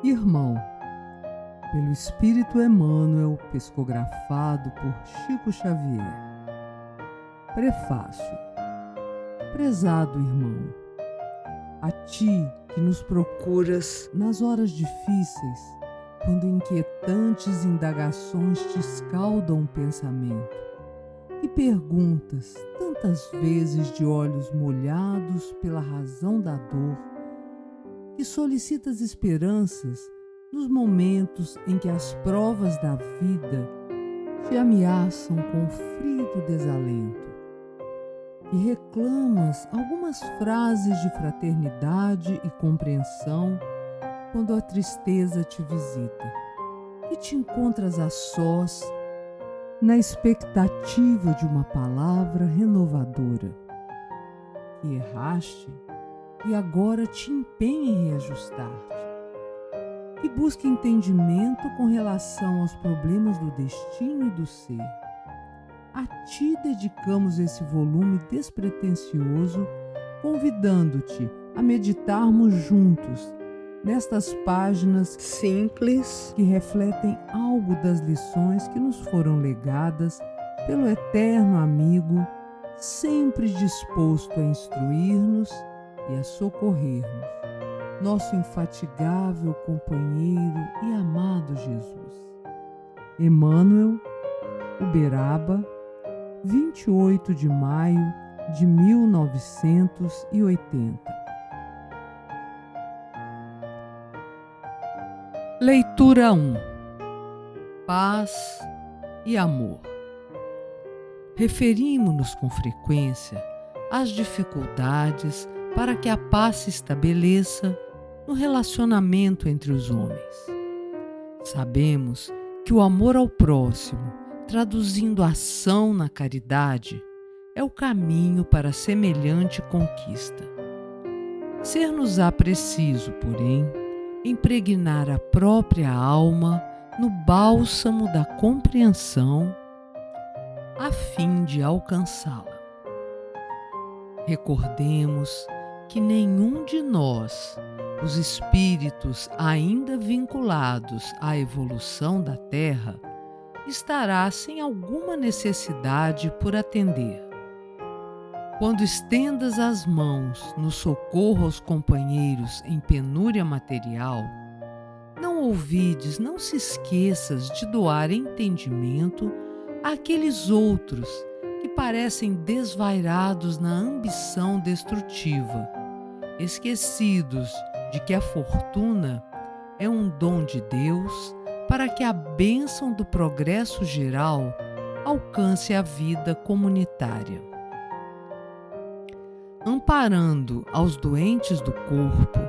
Irmão, pelo Espírito Emmanuel, psicografado por Chico Xavier. Prefácio. Prezado irmão, a ti que nos procuras nas horas difíceis, quando inquietantes indagações te escaldam o pensamento, e perguntas tantas vezes de olhos molhados pela razão da dor, que solicitas esperanças nos momentos em que as provas da vida te ameaçam com frio do desalento, e reclamas algumas frases de fraternidade e compreensão quando a tristeza te visita, e te encontras a sós na expectativa de uma palavra renovadora, que erraste e agora te empenha em reajustar-te, e busca entendimento com relação aos problemas do destino e do ser. A ti dedicamos esse volume despretensioso, convidando-te a meditarmos juntos nestas páginas simples que refletem algo das lições que nos foram legadas pelo eterno amigo, sempre disposto a instruir-nos e a socorrer-nos, nosso infatigável companheiro e amado Jesus. Emmanuel, Uberaba, 28 de maio de 1980. Leitura 1. Paz e amor. Referimos-nos com frequência às dificuldades para que a paz se estabeleça no relacionamento entre os homens. Sabemos que o amor ao próximo, traduzindo ação na caridade, é o caminho para semelhante conquista. Ser-nos-á preciso, porém, impregnar a própria alma no bálsamo da compreensão, a fim de alcançá-la. Recordemos que nenhum de nós, os espíritos ainda vinculados à evolução da Terra, estará sem alguma necessidade por atender. Quando estendas as mãos no socorro aos companheiros em penúria material, não ouvides, não se esqueças de doar entendimento àqueles outros que parecem desvairados na ambição destrutiva, esquecidos de que a fortuna é um dom de Deus para que a bênção do progresso geral alcance a vida comunitária. Amparando aos doentes do corpo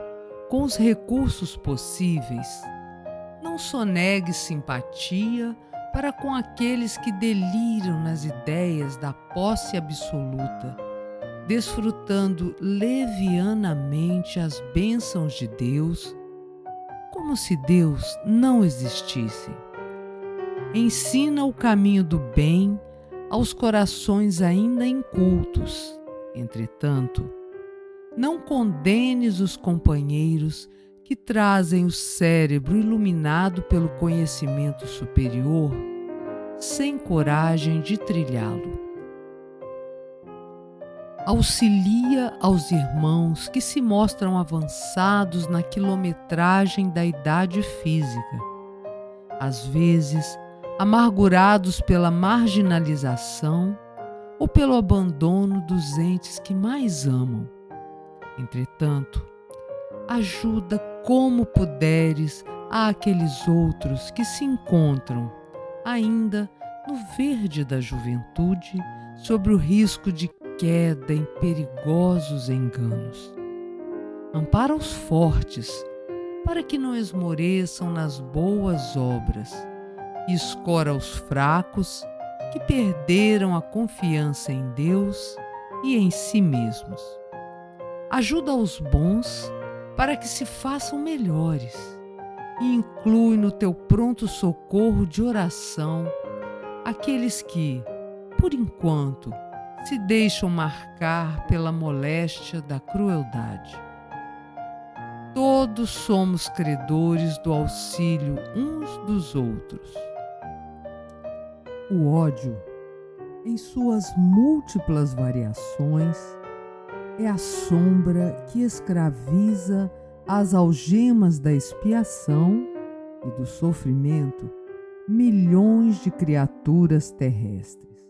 com os recursos possíveis, não sonegue simpatia para com aqueles que deliram nas ideias da posse absoluta, desfrutando levianamente as bênçãos de Deus, como se Deus não existisse. Ensina o caminho do bem aos corações ainda incultos. Entretanto, não condenes os companheiros que trazem o cérebro iluminado pelo conhecimento superior sem coragem de trilhá-lo. Auxilia aos irmãos que se mostram avançados na quilometragem da idade física, às vezes amargurados pela marginalização ou pelo abandono dos entes que mais amam. Entretanto, ajuda como puderes àqueles outros que se encontram ainda no verde da juventude, sob o risco de queda em perigosos enganos. Ampara os fortes, para que não esmoreçam nas boas obras, e escora os fracos, que perderam a confiança em Deus e em si mesmos. Ajuda os bons para que se façam melhores, e inclui no teu pronto socorro de oração aqueles que, por enquanto, se deixam marcar pela moléstia da crueldade. todos somos credores do auxílio uns dos outros. O ódio, em suas múltiplas variações, é a sombra que escraviza às algemas da expiação e do sofrimento milhões de criaturas terrestres.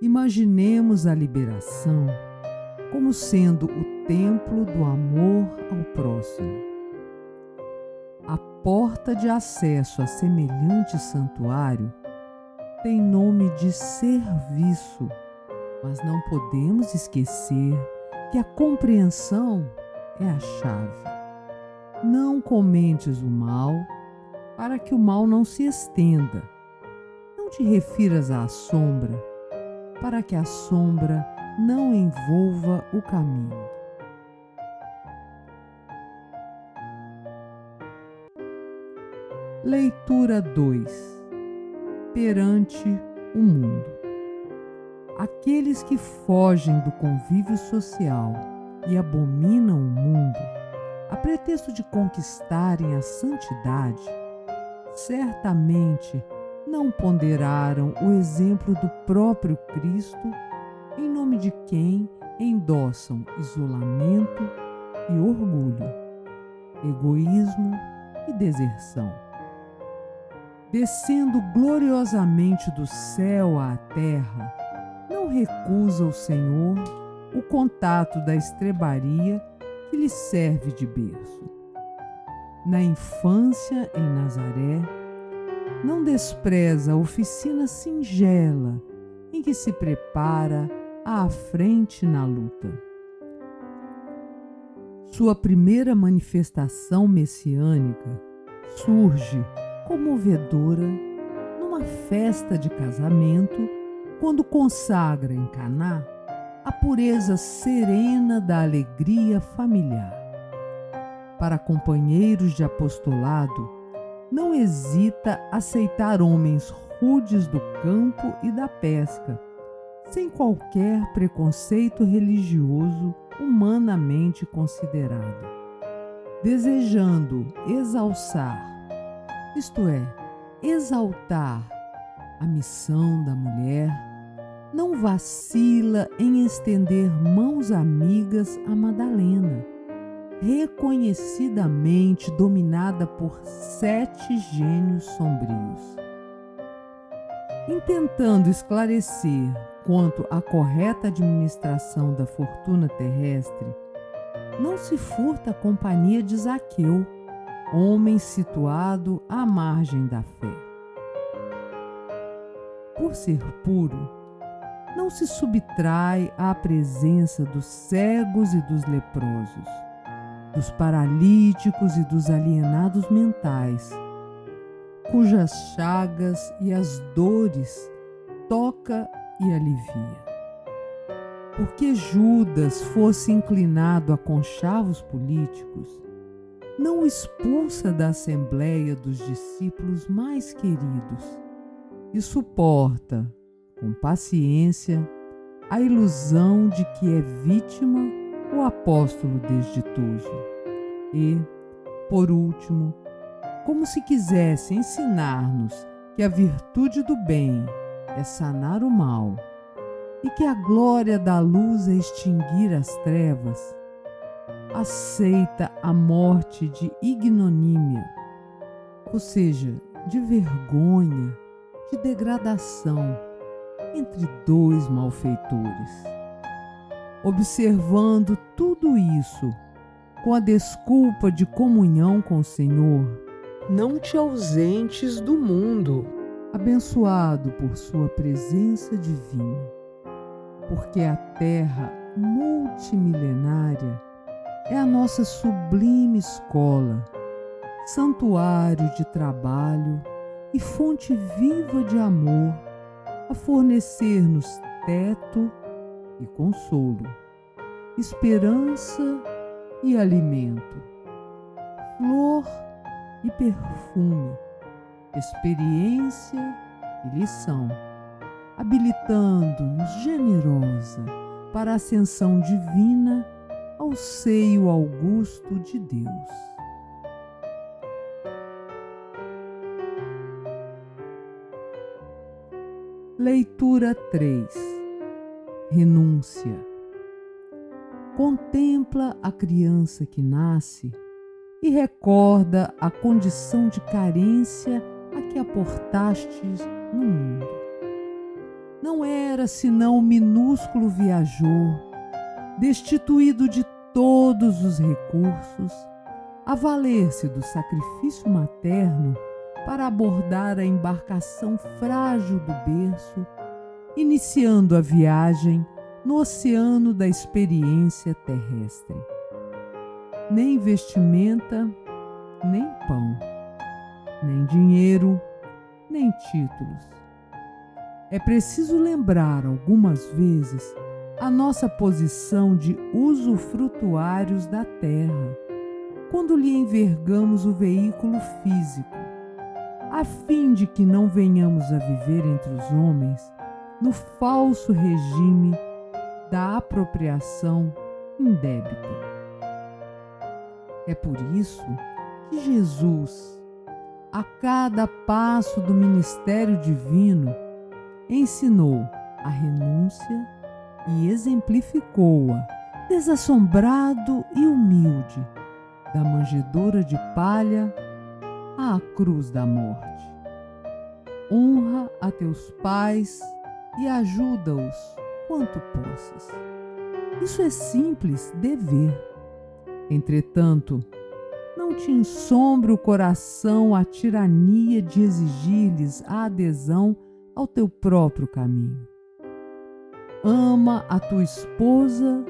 Imaginemos a liberação como sendo o templo do amor ao próximo. A porta de acesso a semelhante santuário tem nome de serviço, mas não podemos esquecer que a compreensão é a chave. Não comentes o mal, para que o mal não se estenda. Não te refiras à sombra, para que a sombra não envolva o caminho. Leitura 2. Perante o mundo. Aqueles que fogem do convívio social e abominam o mundo, a pretexto de conquistarem a santidade, certamente não ponderaram o exemplo do próprio Cristo, em nome de quem endossam isolamento e orgulho, egoísmo e deserção. Descendo gloriosamente do céu à terra, não recusa o Senhor o contato da estrebaria que lhe serve de berço. Na infância em Nazaré, não despreza a oficina singela em que se prepara à frente na luta. Sua primeira manifestação messiânica surge comovedora numa festa de casamento, quando consagra em Caná a pureza serena da alegria familiar. Para companheiros de apostolado, não hesita aceitar homens rudes do campo e da pesca, sem qualquer preconceito religioso humanamente considerado, desejando exalçar, isto é, exaltar a missão da mulher, não vacila em estender mãos amigas a Madalena, reconhecidamente dominada por 7 gênios sombrios. Intentando esclarecer quanto à correta administração da fortuna terrestre, não se furta a companhia de Zaqueu, homem situado à margem da fé. Por ser puro, não se subtrai à presença dos cegos e dos leprosos, dos paralíticos e dos alienados mentais, cujas chagas e as dores toca e alivia. Porque Judas fosse inclinado a conchavos políticos, não o expulsa da assembleia dos discípulos mais queridos e suporta, com paciência, a ilusão de que é vítima o apóstolo desditoso. E, por último, como se quisesse ensinar-nos que a virtude do bem é sanar o mal e que a glória da luz é extinguir as trevas, aceita a morte de ignomínia, ou seja, de vergonha, de degradação, entre 2 malfeitores. Observando tudo isso, com a desculpa de comunhão com o Senhor, não te ausentes do mundo, abençoado por sua presença divina, porque a terra multimilenária é a nossa sublime escola, santuário de trabalho e fonte viva de amor, a fornecer-nos teto e consolo, esperança e alimento, flor e perfume, experiência e lição, habilitando-nos generosa para a ascensão divina ao ao seio augusto de Deus. Leitura 3. Renúncia. Contempla a criança que nasce e recorda a condição de carência a que aportastes no mundo. Não era senão um minúsculo viajor, destituído de todos os recursos, a valer-se do sacrifício materno para abordar a embarcação frágil do berço, iniciando a viagem no oceano da experiência terrestre. Nem vestimenta, nem pão, nem dinheiro, nem títulos. É preciso lembrar algumas vezes a nossa posição de usufrutuários da terra, quando lhe envergamos o veículo físico, a fim de que não venhamos a viver entre os homens no falso regime da apropriação indébita. É por isso que Jesus, a cada passo do ministério divino, ensinou a renúncia e exemplificou-a, desassombrado e humilde, da manjedoura de palha à cruz da morte. Honra a teus pais e ajuda-os quanto possas. Isso é simples dever. Entretanto, não te ensombre o coração a tirania de exigir-lhes a adesão ao teu próprio caminho. Ama a tua esposa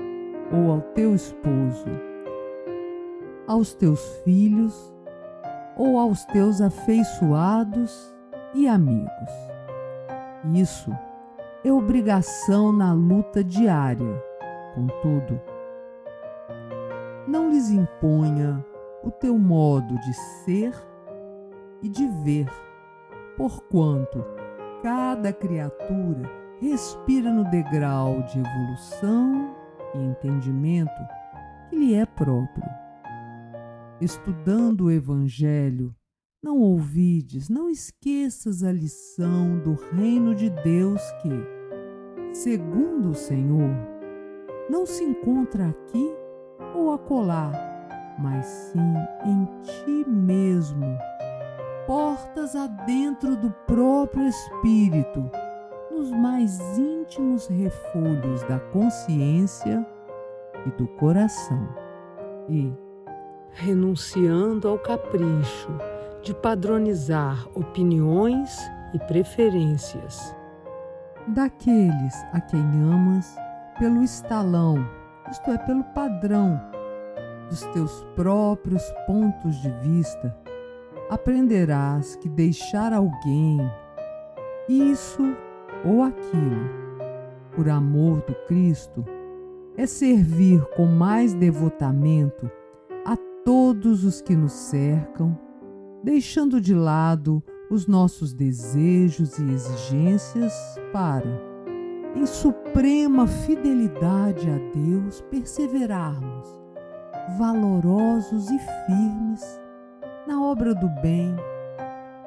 ou ao teu esposo, aos teus filhos ou aos teus afeiçoados e amigos. Isso é obrigação na luta diária. Contudo, não lhes imponha o teu modo de ser e de ver, porquanto cada criatura respira no degrau de evolução e entendimento que lhe é próprio. Estudando o Evangelho, não ouvides, não esqueças a lição do reino de Deus que, segundo o Senhor, não se encontra aqui ou acolá, mas sim em ti mesmo, portas adentro do próprio Espírito, nos mais íntimos refolhos da consciência e do coração. E, renunciando ao capricho de padronizar opiniões e preferências daqueles a quem amas pelo estalão, isto é, pelo padrão dos teus próprios pontos de vista, aprenderás que deixar alguém, isso ou aquilo, por amor do Cristo, é servir com mais devotamento a todos os que nos cercam, deixando de lado os nossos desejos e exigências para, em suprema fidelidade a Deus, perseverarmos, valorosos e firmes, na obra do bem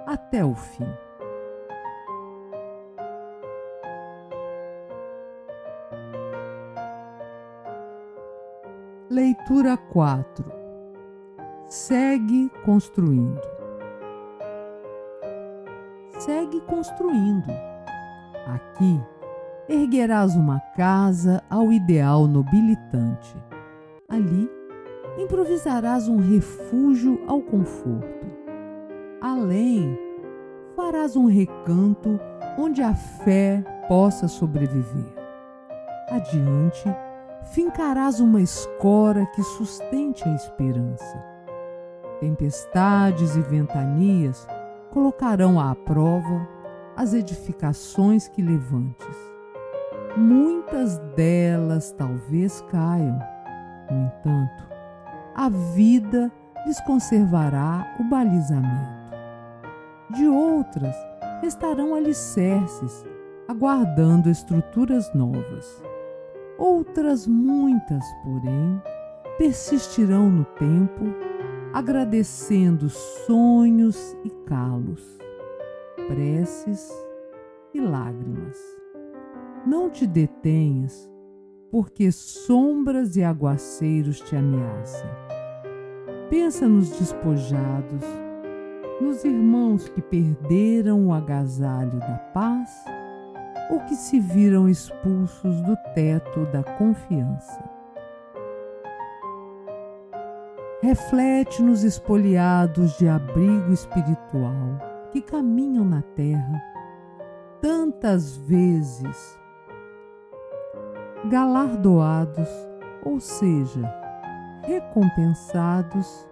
até o fim. Leitura 4. Segue construindo. Segue construindo. Aqui erguerás uma casa ao ideal nobilitante. Ali improvisarás um refúgio ao conforto. Além, farás um recanto onde a fé possa sobreviver. Adiante, fincarás uma escora que sustente a esperança. Tempestades e ventanias colocarão à prova as edificações que levantes. Muitas delas talvez caiam. No entanto, a vida lhes conservará o balizamento. De outras, restarão alicerces, aguardando estruturas novas. Outras muitas, porém, persistirão no tempo, agradecendo sonhos e calos, preces e lágrimas. Não te detenhas, porque sombras e aguaceiros te ameaçam. Pensa nos despojados, nos irmãos que perderam o agasalho da paz ou que se viram expulsos do teto da confiança. Reflete nos espoliados de abrigo espiritual que caminham na terra, tantas vezes galardoados, ou seja, recompensados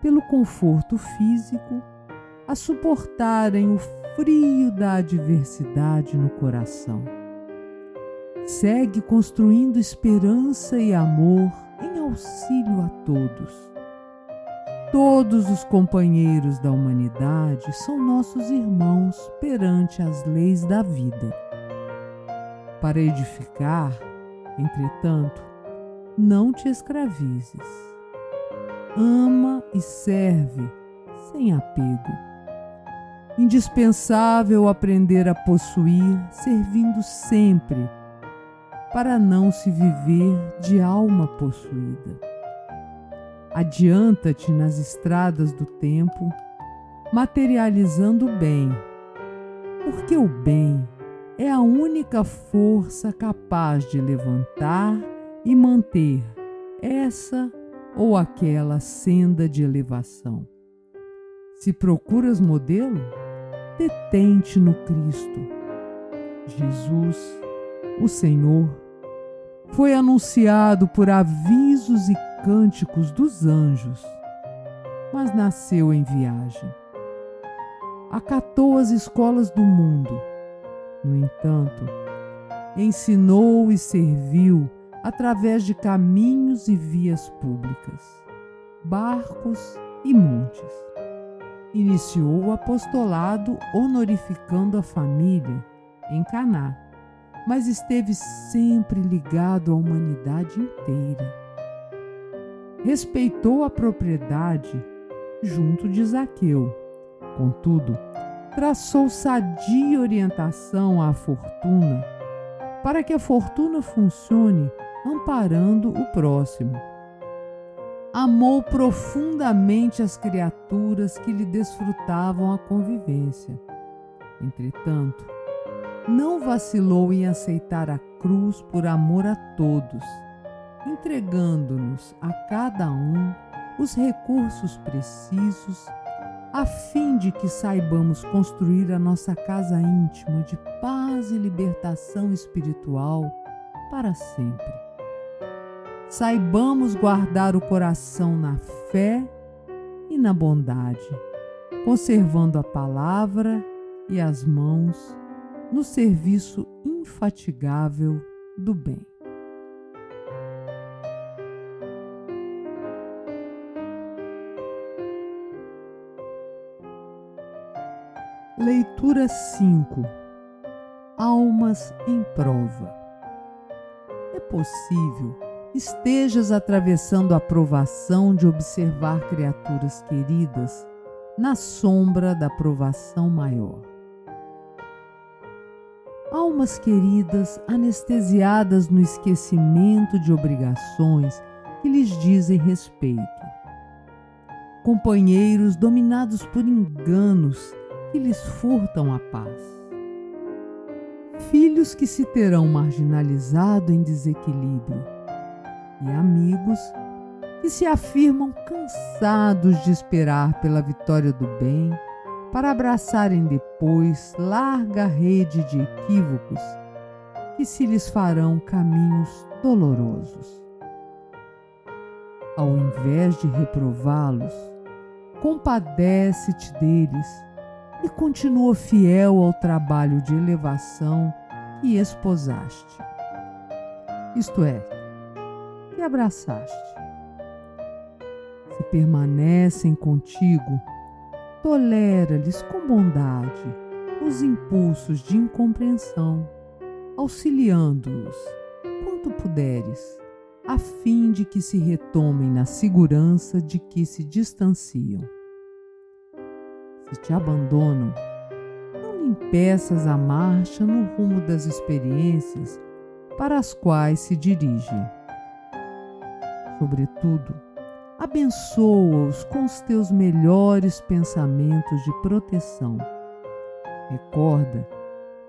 pelo conforto físico, a suportarem o frio da adversidade no coração. Segue construindo esperança e amor em auxílio a todos. Todos os companheiros da humanidade são nossos irmãos perante as leis da vida. Para edificar, entretanto, não te escravizes. Ama e serve sem apego. Indispensável aprender a possuir, servindo sempre, para não se viver de alma possuída. Adianta-te nas estradas do tempo, materializando o bem, porque o bem é a única força capaz de levantar e manter essa ou aquela senda de elevação. Se procuras modelo, detente no Cristo. Jesus, o Senhor, foi anunciado por avisos e cânticos dos anjos, mas nasceu em viagem. Acatou as escolas do mundo. No entanto, ensinou e serviu através de caminhos e vias públicas, barcos e montes. Iniciou o apostolado honorificando a família em Caná, mas esteve sempre ligado à humanidade inteira. Respeitou a propriedade junto de Zaqueu. Contudo, traçou sadia orientação à fortuna, para que a fortuna funcione amparando o próximo. Amou profundamente as criaturas que lhe desfrutavam a convivência. Entretanto, não vacilou em aceitar a cruz por amor a todos, entregando-nos a cada um os recursos precisos, a fim de que saibamos construir a nossa casa íntima de paz e libertação espiritual para sempre. Saibamos guardar o coração na fé e na bondade, conservando a palavra e as mãos no serviço infatigável do bem. Leitura 5. Almas em prova. É possível estejas atravessando a provação de observar criaturas queridas na sombra da provação maior. Almas queridas anestesiadas no esquecimento de obrigações que lhes dizem respeito. Companheiros dominados por enganos que lhes furtam a paz. Filhos que se terão marginalizado em desequilíbrio. E amigos que se afirmam cansados de esperar pela vitória do bem para abraçarem depois larga rede de equívocos que se lhes farão caminhos dolorosos. Ao invés de reprová-los, compadece-te deles e continua fiel ao trabalho de elevação que esposaste. Isto é, que abraçaste. Se permanecem contigo, tolera-lhes com bondade os impulsos de incompreensão, auxiliando-os, quanto puderes, a fim de que se retomem na segurança de que se distanciam. Se te abandonam, não lhe impeças a marcha no rumo das experiências para as quais se dirigem. Sobretudo, abençoa-os com os teus melhores pensamentos de proteção. Recorda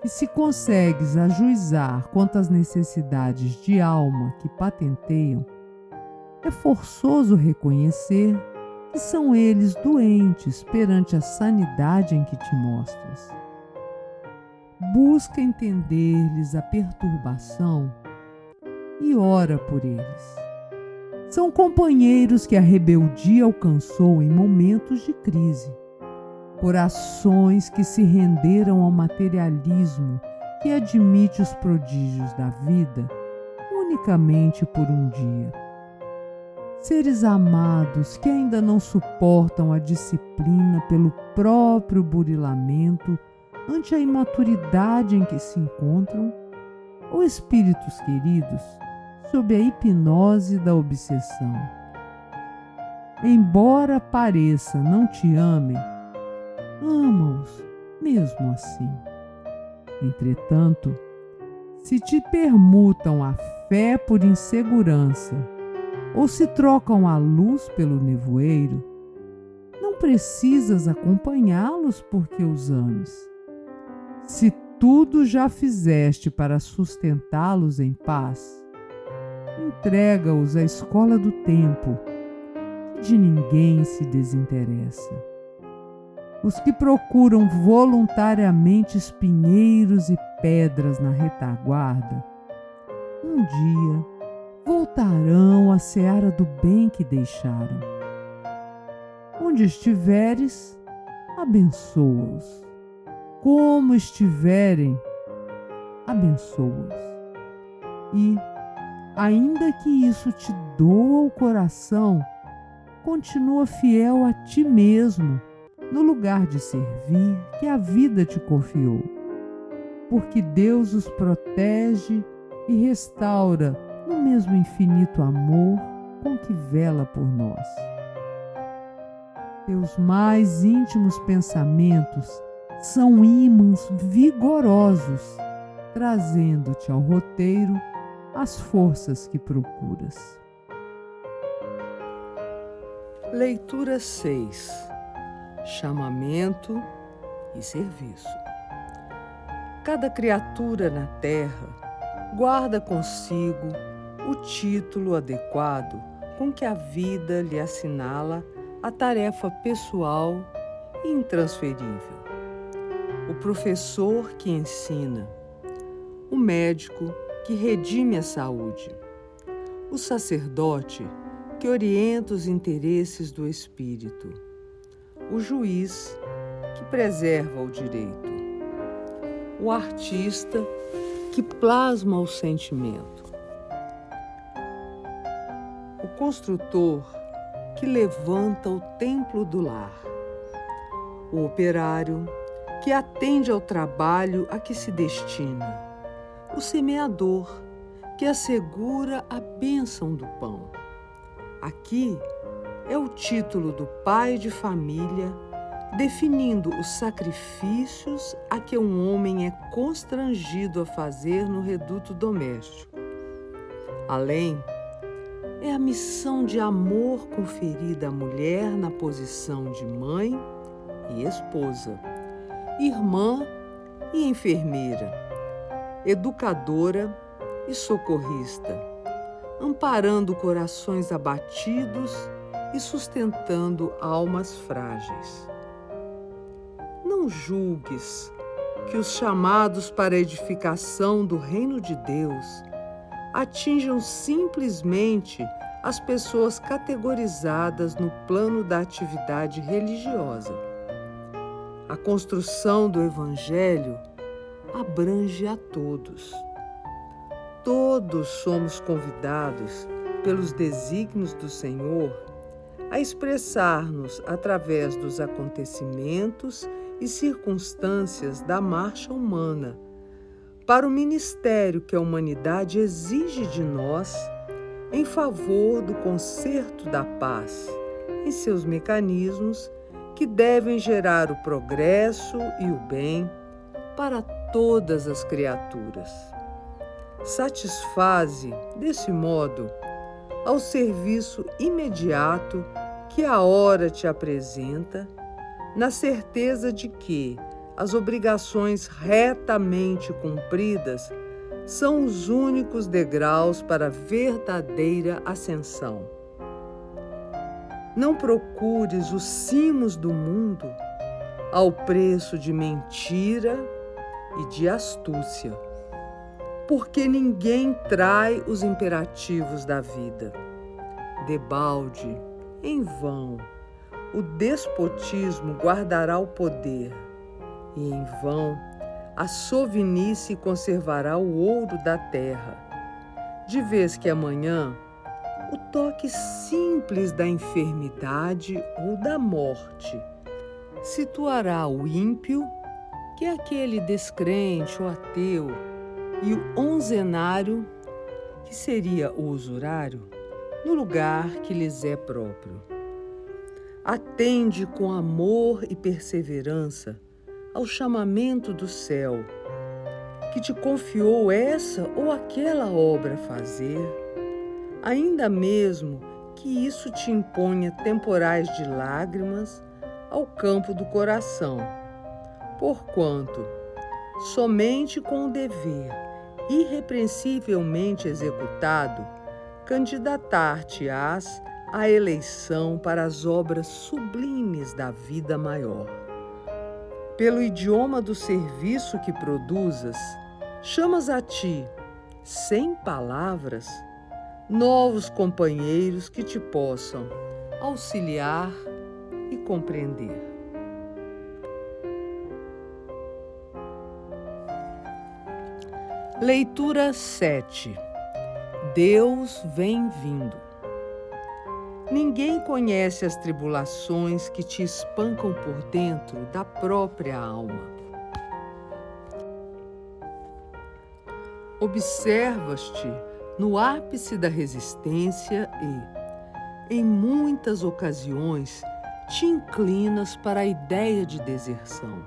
que, se consegues ajuizar quanto às necessidades de alma que patenteiam, é forçoso reconhecer que são eles doentes perante a sanidade em que te mostras. Busca entender-lhes a perturbação e ora por eles. São companheiros que a rebeldia alcançou em momentos de crise, corações que se renderam ao materialismo que admite os prodígios da vida unicamente por um dia. Seres amados que ainda não suportam a disciplina pelo próprio burilamento ante a imaturidade em que se encontram, ou espíritos queridos sob a hipnose da obsessão. Embora pareça não te amem, ama-os mesmo assim. Entretanto, se te permutam a fé por insegurança ou se trocam a luz pelo nevoeiro, não precisas acompanhá-los porque os ames. Se tudo já fizeste para sustentá-los em paz, entrega-os à escola do tempo, que de ninguém se desinteressa. Os que procuram voluntariamente espinheiros e pedras na retaguarda, um dia voltarão à seara do bem que deixaram. Onde estiveres, abençoa-os. Como estiverem, abençoa-os. E, ainda que isso te doa o coração, continua fiel a ti mesmo, no lugar de servir que a vida te confiou, porque Deus os protege e restaura no mesmo infinito amor com que vela por nós. Teus mais íntimos pensamentos são ímãs vigorosos, trazendo-te ao roteiro as forças que procuras. Leitura 6. Chamamento e serviço. Cada criatura na terra guarda consigo o título adequado com que a vida lhe assinala a tarefa pessoal e intransferível. O professor que ensina, o médico que redime a saúde, o sacerdote que orienta os interesses do espírito, o juiz que preserva o direito, o artista que plasma o sentimento, o construtor que levanta o templo do lar, o operário que atende ao trabalho a que se destina, o semeador que assegura a bênção do pão. Aqui é o título do pai de família definindo os sacrifícios a que um homem é constrangido a fazer no reduto doméstico. Além, é a missão de amor conferida à mulher na posição de mãe e esposa, irmã e enfermeira, educadora e socorrista, amparando corações abatidos e sustentando almas frágeis. Não julgues que os chamados para a edificação do reino de Deus atinjam simplesmente as pessoas categorizadas no plano da atividade religiosa. A construção do Evangelho abrange a todos. Todos somos convidados pelos desígnios do Senhor a expressar-nos através dos acontecimentos e circunstâncias da marcha humana para o ministério que a humanidade exige de nós em favor do conserto da paz em seus mecanismos que devem gerar o progresso e o bem para todas as criaturas. Satisfaze, desse modo, ao serviço imediato que a hora te apresenta, na certeza de que as obrigações retamente cumpridas são os únicos degraus para a verdadeira ascensão. Não procures os cimos do mundo ao preço de mentira e de astúcia, porque ninguém trai os imperativos da vida. Debalde, em vão, o despotismo guardará o poder, e em vão a sovinice conservará o ouro da terra, de vez que amanhã o toque simples da enfermidade ou da morte situará o ímpio, que é aquele descrente ou ateu, e o onzenário, que seria o usurário, no lugar que lhes é próprio. Atende com amor e perseverança ao chamamento do céu, que te confiou essa ou aquela obra a fazer, ainda mesmo que isso te imponha temporais de lágrimas ao campo do coração, porquanto somente com o dever irrepreensivelmente executado candidatar-te-ás à eleição para as obras sublimes da vida maior. Pelo idioma do serviço que produzas, chamas a ti, sem palavras, novos companheiros que te possam auxiliar e compreender. Leitura 7. Deus vem vindo. Ninguém conhece as tribulações que te espancam por dentro da própria alma. Observas-te no ápice da resistência e, em muitas ocasiões, te inclinas para a ideia de deserção.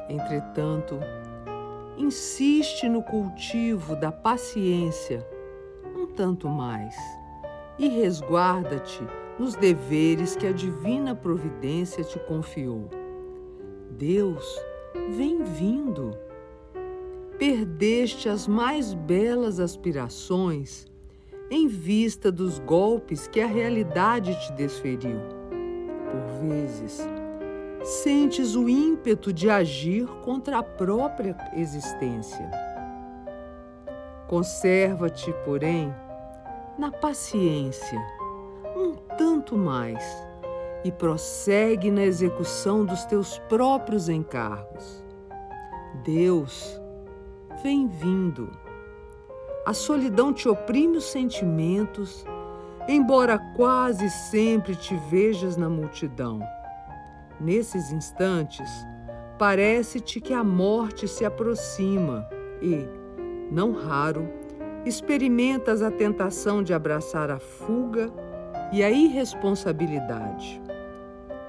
Entretanto, insiste no cultivo da paciência um tanto mais e resguarda-te nos deveres que a divina providência te confiou. Deus vem vindo. Perdeste as mais belas aspirações em vista dos golpes que a realidade te desferiu. Por vezes, sentes o ímpeto de agir contra a própria existência. Conserva-te, porém, na paciência, um tanto mais, e prossegue na execução dos teus próprios encargos. Deus vem vindo. A solidão te oprime os sentimentos, embora quase sempre te vejas na multidão. Nesses instantes, parece-te que a morte se aproxima e, não raro, experimentas a tentação de abraçar a fuga e a irresponsabilidade.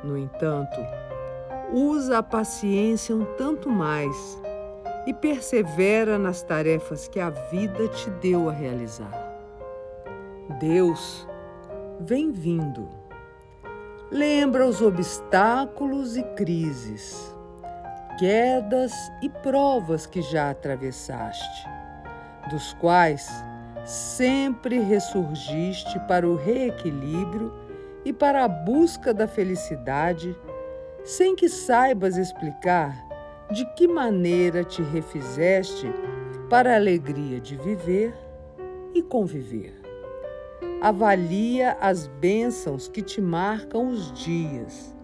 No entanto, usa a paciência um tanto mais e persevera nas tarefas que a vida te deu a realizar. Deus vem vindo. Lembra os obstáculos e crises, quedas e provas que já atravessaste, dos quais sempre ressurgiste para o reequilíbrio e para a busca da felicidade, sem que saibas explicar de que maneira te refizeste para a alegria de viver e conviver. Avalia as bênçãos que te marcam os dias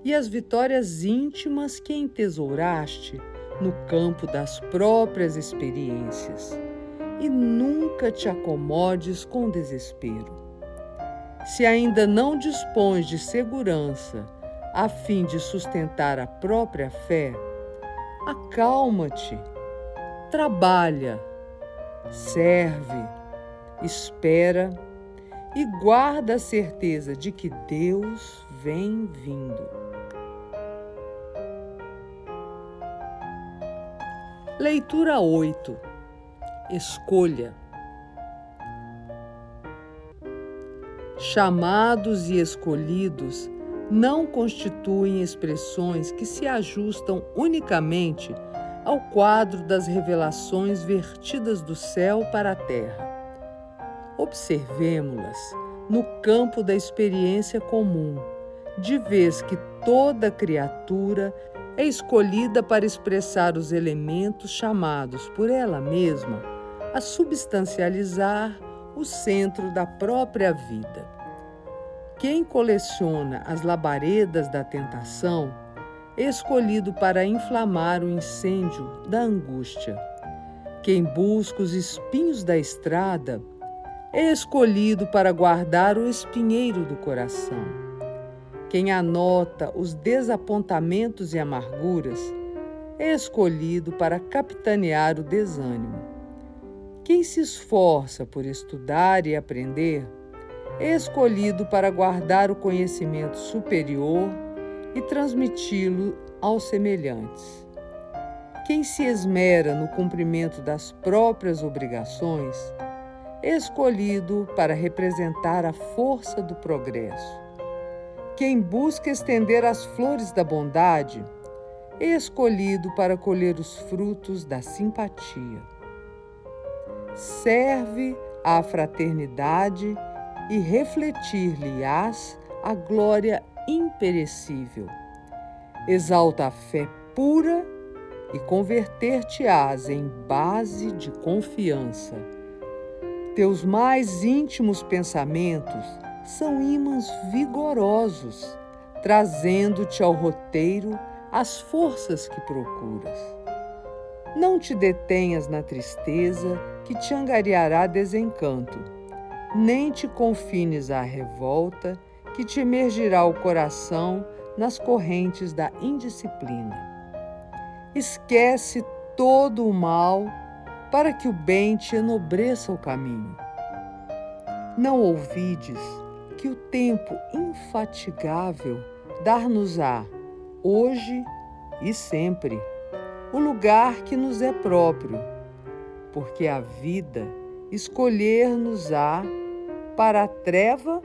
e as vitórias íntimas que entesouraste no campo das próprias experiências, e nunca te acomodes com desespero. Se ainda não dispões de segurança a fim de sustentar a própria fé, acalma-te, trabalha, serve espera e guarda a certeza de que Deus vem vindo. Leitura 8. Escolha. Chamados e escolhidos não constituem expressões que se ajustam unicamente ao quadro das revelações vertidas do céu para a terra. Observemo-las no campo da experiência comum, de vez que toda criatura é escolhida para expressar os elementos chamados por ela mesma a substancializar o centro da própria vida. Quem coleciona as labaredas da tentação é escolhido para inflamar o incêndio da angústia. Quem busca os espinhos da estrada é escolhido para guardar o espinheiro do coração. Quem anota os desapontamentos e amarguras é escolhido para capitanear o desânimo. Quem se esforça por estudar e aprender é escolhido para guardar o conhecimento superior e transmiti-lo aos semelhantes. Quem se esmera no cumprimento das próprias obrigações é escolhido para representar a força do progresso. Quem busca estender as flores da bondade é escolhido para colher os frutos da simpatia. Serve à fraternidade e refletir-lhe-ás a glória imperecível. Exalta a fé pura e converter-te-ás em base de confiança. Teus mais íntimos pensamentos são ímãs vigorosos, trazendo-te ao roteiro as forças que procuras. Não te detenhas na tristeza que te angariará desencanto, nem te confines à revolta que te emergirá o coração nas correntes da indisciplina. Esquece todo o mal para que o bem te enobreça o caminho. Não ouvides que o tempo infatigável dar-nos-á, hoje e sempre, o lugar que nos é próprio, porque a vida escolher-nos-á para a treva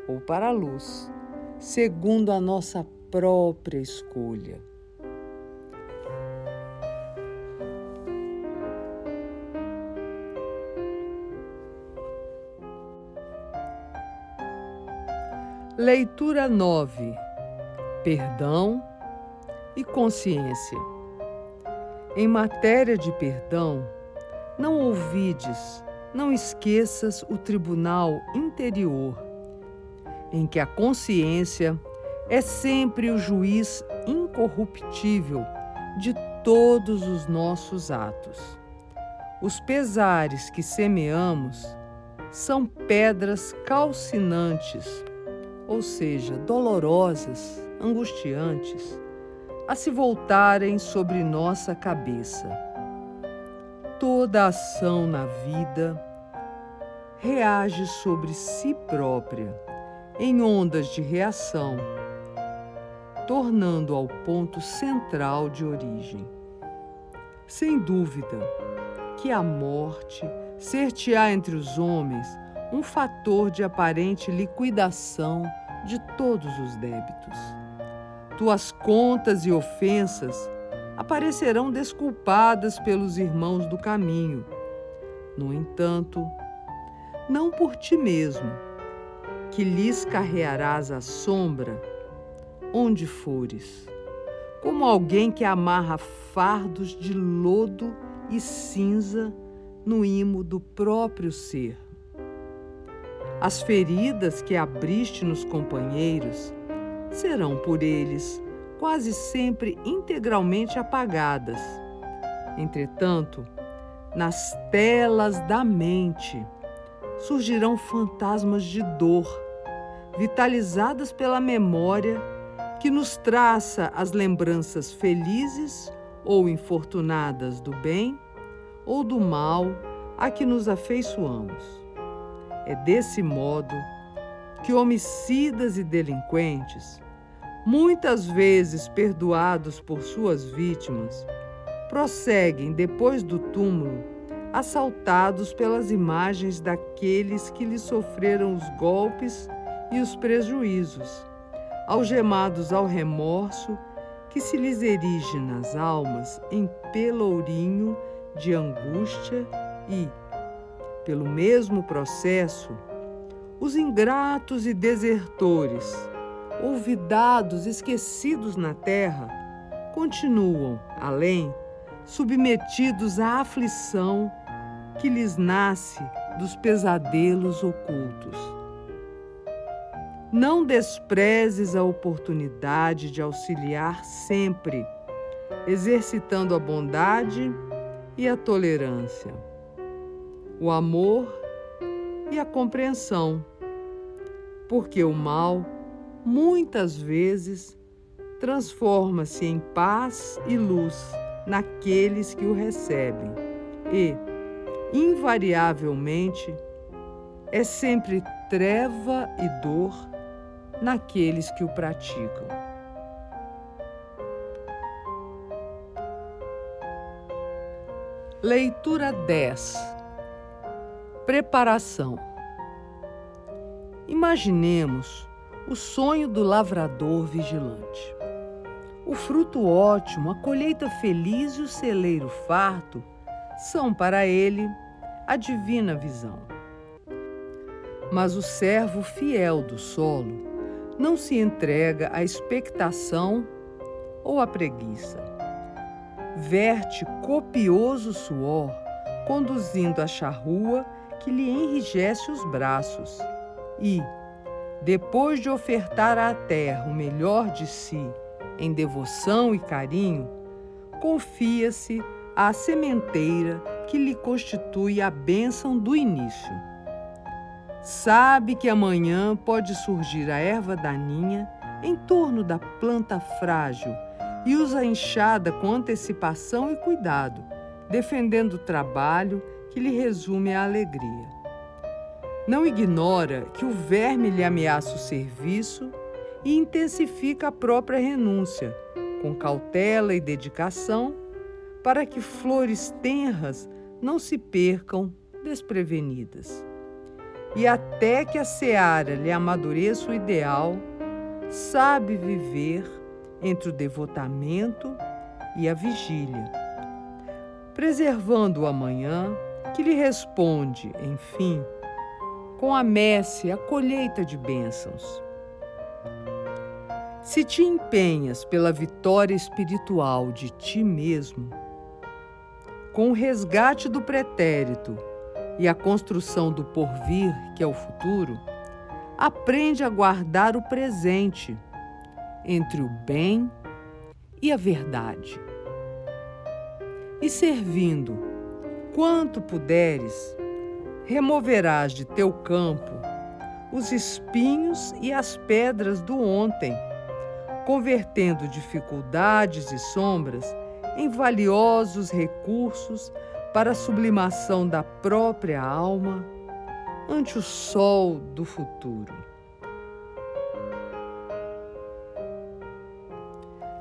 ou para a luz, segundo a nossa própria escolha. Leitura 9. Perdão e consciência. Em matéria de perdão, não ouvides, não esqueças o tribunal interior, em que a consciência é sempre o juiz incorruptível de todos os nossos atos. Os pesares que semeamos são pedras calcinantes, ou seja, dolorosas, angustiantes, a se voltarem sobre nossa cabeça. Toda ação na vida reage sobre si própria, em ondas de reação, tornando ao ponto central de origem. Sem dúvida que a morte ser-te-á entre os homens um fator de aparente liquidação de todos os débitos. Tuas contas e ofensas aparecerão desculpadas pelos irmãos do caminho. No entanto, não por ti mesmo, que lhes carrearás a sombra onde fores, como alguém que amarra fardos de lodo e cinza no imo do próprio ser. As feridas que abriste nos companheiros serão por eles quase sempre integralmente apagadas. Entretanto, nas telas da mente surgirão fantasmas de dor, vitalizadas pela memória que nos traça as lembranças felizes ou infortunadas do bem ou do mal a que nos afeiçoamos. É desse modo que homicidas e delinquentes, muitas vezes perdoados por suas vítimas, prosseguem depois do túmulo, assaltados pelas imagens daqueles que lhes sofreram os golpes e os prejuízos, algemados ao remorso que se lhes erige nas almas em pelourinho de angústia e, pelo mesmo processo, os ingratos e desertores, olvidados, esquecidos na terra, continuam, além, submetidos à aflição que lhes nasce dos pesadelos ocultos. Não desprezes a oportunidade de auxiliar sempre, exercitando a bondade e a tolerância, o amor e a compreensão, porque o mal, muitas vezes, transforma-se em paz e luz naqueles que o recebem e, invariavelmente, é sempre treva e dor naqueles que o praticam. Leitura 10. Preparação. Imaginemos o sonho do lavrador vigilante. O fruto ótimo, a colheita feliz e o celeiro farto são para ele a divina visão. Mas o servo fiel do solo não se entrega à expectação ou à preguiça. Verte copioso suor, conduzindo a charrua que lhe enrijece os braços e, depois de ofertar à terra o melhor de si em devoção e carinho, confia-se à sementeira que lhe constitui a bênção do início. Sabe que amanhã pode surgir a erva daninha em torno da planta frágil e usa a enxada com antecipação e cuidado, defendendo o trabalho que lhe resume a alegria. Não ignora que o verme lhe ameaça o serviço e intensifica a própria renúncia, com cautela e dedicação, para que flores tenras não se percam desprevenidas. E até que a seara lhe amadureça o ideal, sabe viver entre o devotamento e a vigília, preservando o amanhã que lhe responde, enfim, com a messe, a colheita de bênçãos. Se te empenhas pela vitória espiritual de ti mesmo, com o resgate do pretérito e a construção do porvir, que é o futuro, aprende a guardar o presente entre o bem e a verdade. E servindo, quanto puderes, removerás de teu campo os espinhos e as pedras do ontem, convertendo dificuldades e sombras em valiosos recursos para a sublimação da própria alma ante o sol do futuro.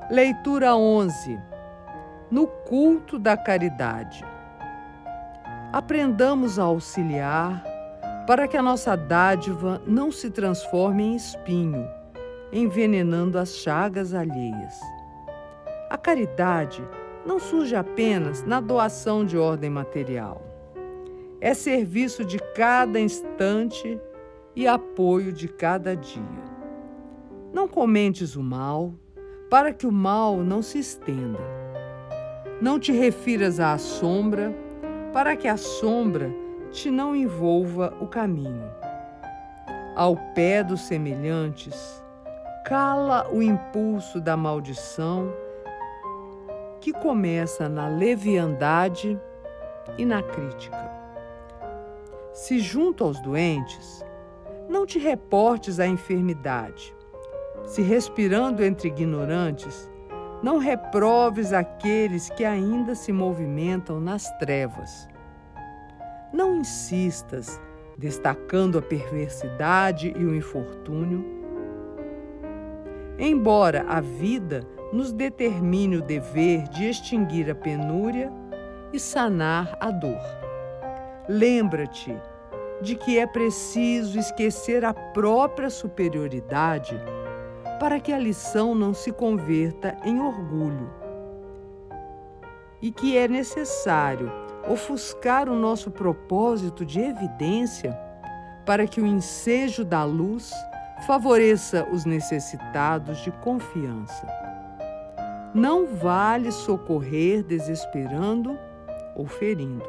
Leitura 11. No culto da caridade. Aprendamos a auxiliar para que a nossa dádiva não se transforme em espinho, envenenando as chagas alheias. A caridade não surge apenas na doação de ordem material. É serviço de cada instante e apoio de cada dia. Não comentes o mal, para que o mal não se estenda. Não te refiras à sombra, para que a sombra te não envolva o caminho. Ao pé dos semelhantes, cala o impulso da maldição que começa na leviandade e na crítica. Se junto aos doentes, não te reportes à enfermidade. Se respirando entre ignorantes, não reproves aqueles que ainda se movimentam nas trevas. Não insistas destacando a perversidade e o infortúnio. Embora a vida nos determine o dever de extinguir a penúria e sanar a dor, lembra-te de que é preciso esquecer a própria superioridade para que a lição não se converta em orgulho, e que é necessário ofuscar o nosso propósito de evidência para que o ensejo da luz favoreça os necessitados de confiança. Não vale socorrer desesperando ou ferindo.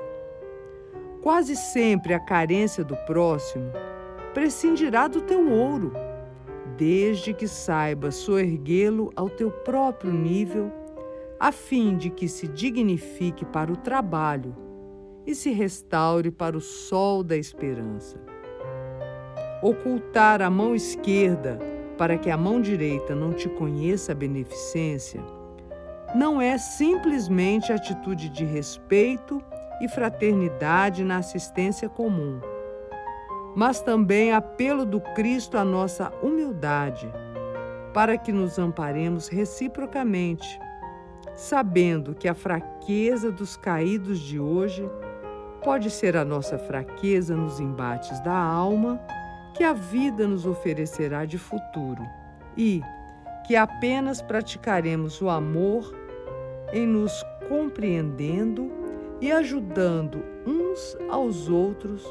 Quase sempre a carência do próximo prescindirá do teu ouro, desde que saibas soerguê-lo ao teu próprio nível, a fim de que se dignifique para o trabalho e se restaure para o sol da esperança. Ocultar a mão esquerda para que a mão direita não te conheça a beneficência não é simplesmente atitude de respeito e fraternidade na assistência comum, mas também apelo do Cristo à nossa humildade, para que nos amparemos reciprocamente, sabendo que a fraqueza dos caídos de hoje pode ser a nossa fraqueza nos embates da alma que a vida nos oferecerá de futuro e que apenas praticaremos o amor em nos compreendendo e ajudando uns aos outros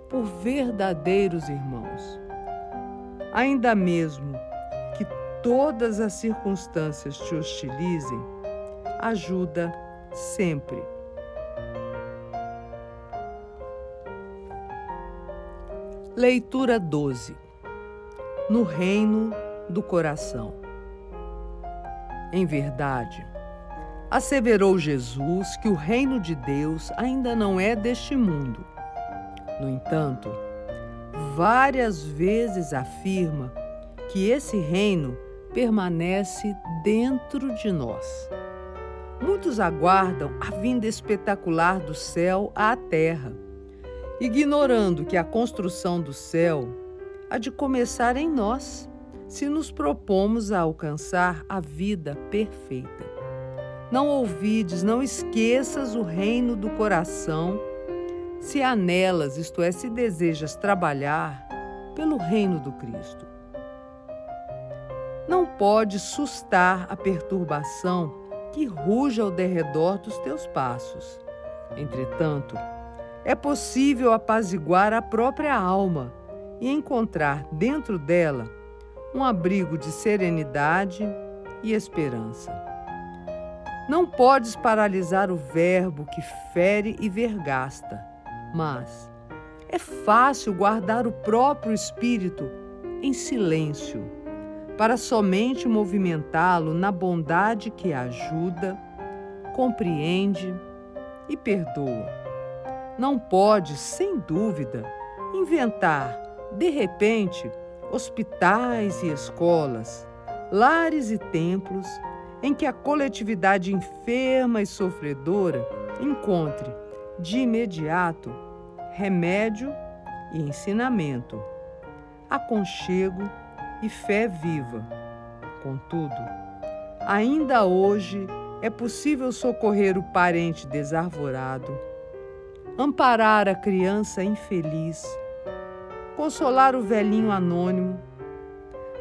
por verdadeiros irmãos. Ainda mesmo que todas as circunstâncias te hostilizem, ajuda sempre. Leitura 12. No reino do coração. Em verdade, asseverou Jesus que o reino de Deus ainda não é deste mundo. No entanto, várias vezes afirma que esse reino permanece dentro de nós. Muitos aguardam a vinda espetacular do céu à terra, ignorando que a construção do céu há de começar em nós, se nos propomos a alcançar a vida perfeita. Não ouvides, não esqueças o reino do coração, se anelas, isto é, se desejas trabalhar pelo reino do Cristo. Não podes sustar a perturbação que ruge ao derredor dos teus passos. Entretanto, é possível apaziguar a própria alma e encontrar dentro dela um abrigo de serenidade e esperança. Não podes paralisar o verbo que fere e vergasta, mas é fácil guardar o próprio espírito em silêncio, para somente movimentá-lo na bondade que ajuda, compreende e perdoa. Não pode, sem dúvida, inventar, de repente, hospitais e escolas, lares e templos, em que a coletividade enferma e sofredora encontre, de imediato, remédio e ensinamento, aconchego e fé viva. Contudo, ainda hoje é possível socorrer o parente desarvorado, amparar a criança infeliz, consolar o velhinho anônimo,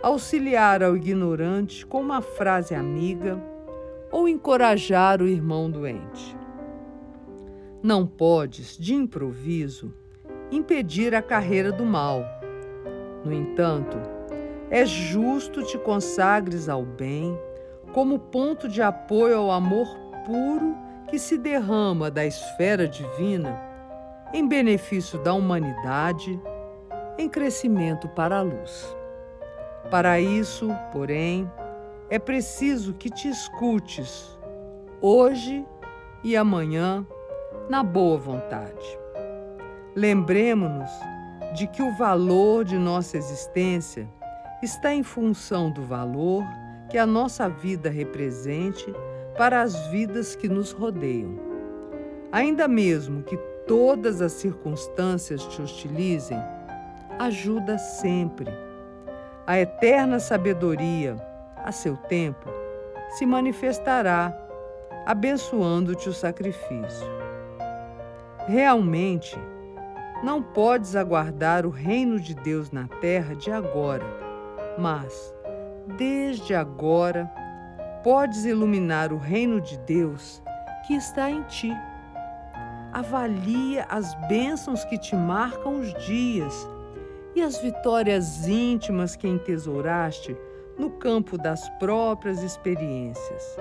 auxiliar ao ignorante com uma frase amiga ou encorajar o irmão doente. Não podes, de improviso, impedir a carreira do mal. No entanto, é justo te consagres ao bem como ponto de apoio ao amor puro que se derrama da esfera divina em benefício da humanidade, em crescimento para a luz. Para isso, porém, é preciso que te escutes, hoje e amanhã, na boa vontade. Lembremo-nos de que o valor de nossa existência está em função do valor que a nossa vida represente para as vidas que nos rodeiam. Ainda mesmo que todas as circunstâncias te hostilizem, ajuda sempre. A eterna sabedoria, a seu tempo, se manifestará, abençoando-te o sacrifício. Realmente, não podes aguardar o reino de Deus na terra de agora, mas, desde agora, podes iluminar o reino de Deus que está em ti. Avalia as bênçãos que te marcam os dias e as vitórias íntimas que entesouraste no campo das próprias experiências.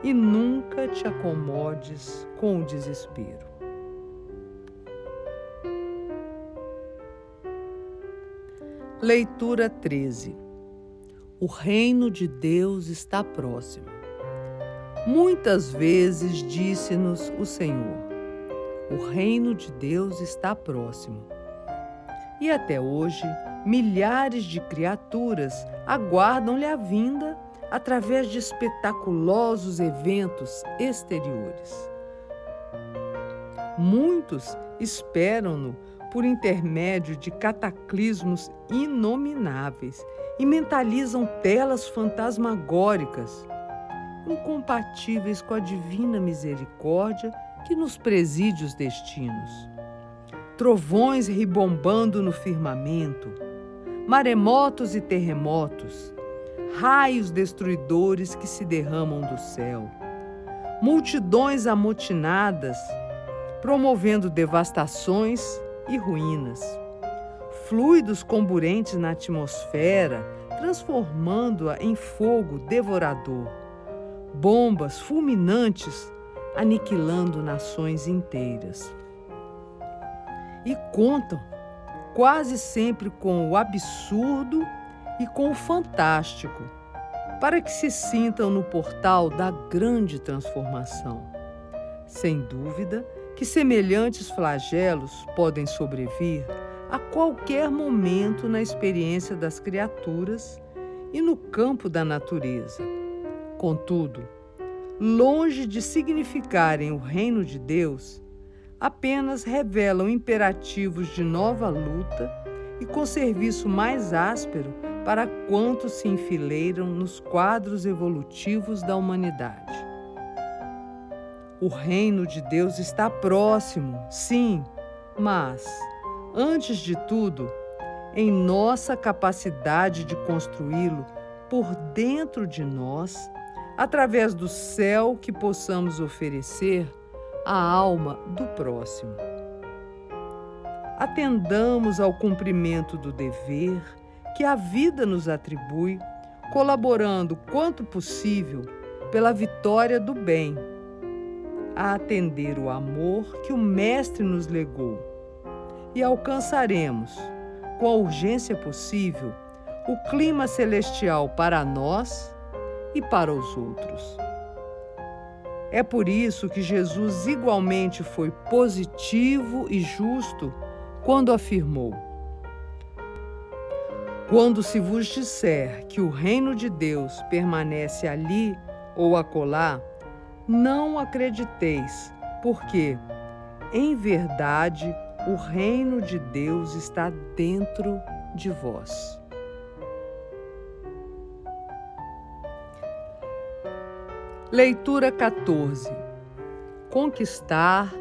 E nunca te acomodes com o desespero. Leitura 13. O reino de Deus está próximo. Muitas vezes disse-nos o Senhor: o reino de Deus está próximo. E até hoje, milhares de criaturas aguardam-lhe a vinda através de espetaculosos eventos exteriores. Muitos esperam-no por intermédio de cataclismos inomináveis e mentalizam telas fantasmagóricas, incompatíveis com a divina misericórdia que nos preside os destinos. Trovões ribombando no firmamento, maremotos e terremotos, raios destruidores que se derramam do céu, multidões amotinadas, promovendo devastações e ruínas, fluidos comburentes na atmosfera, transformando-a em fogo devorador, bombas fulminantes aniquilando nações inteiras. E contam quase sempre com o absurdo e com o fantástico, para que se sintam no portal da grande transformação. Sem dúvida que semelhantes flagelos podem sobrevir a qualquer momento na experiência das criaturas e no campo da natureza. Contudo, longe de significarem o reino de Deus, apenas revelam imperativos de nova luta e com serviço mais áspero para quantos se enfileiram nos quadros evolutivos da humanidade. O reino de Deus está próximo, sim, mas, antes de tudo, em nossa capacidade de construí-lo por dentro de nós, através do céu que possamos oferecer à alma do próximo. Atendamos ao cumprimento do dever que a vida nos atribui, colaborando quanto possível pela vitória do bem, a atender o amor que o Mestre nos legou, e alcançaremos, com a urgência possível, o clima celestial para nós e para os outros. É por isso que Jesus igualmente foi positivo e justo quando afirmou: quando se vos disser que o reino de Deus permanece ali ou acolá, não acrediteis, porque, em verdade, o reino de Deus está dentro de vós. Leitura 14. Conquistar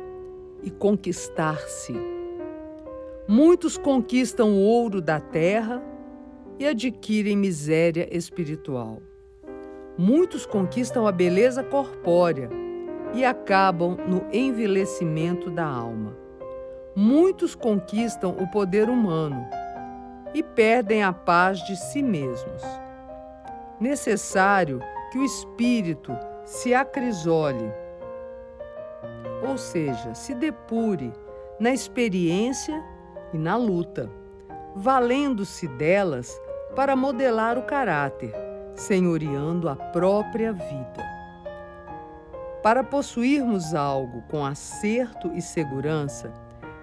e conquistar-se. Muitos conquistam o ouro da terra e adquirem miséria espiritual. Muitos conquistam a beleza corpórea e acabam no envelhecimento da alma. Muitos conquistam o poder humano e perdem a paz de si mesmos. Necessário que o espírito se acrisole, ou seja, se depure na experiência e na luta, valendo-se delas para modelar o caráter, senhoreando a própria vida. Para possuirmos algo com acerto e segurança,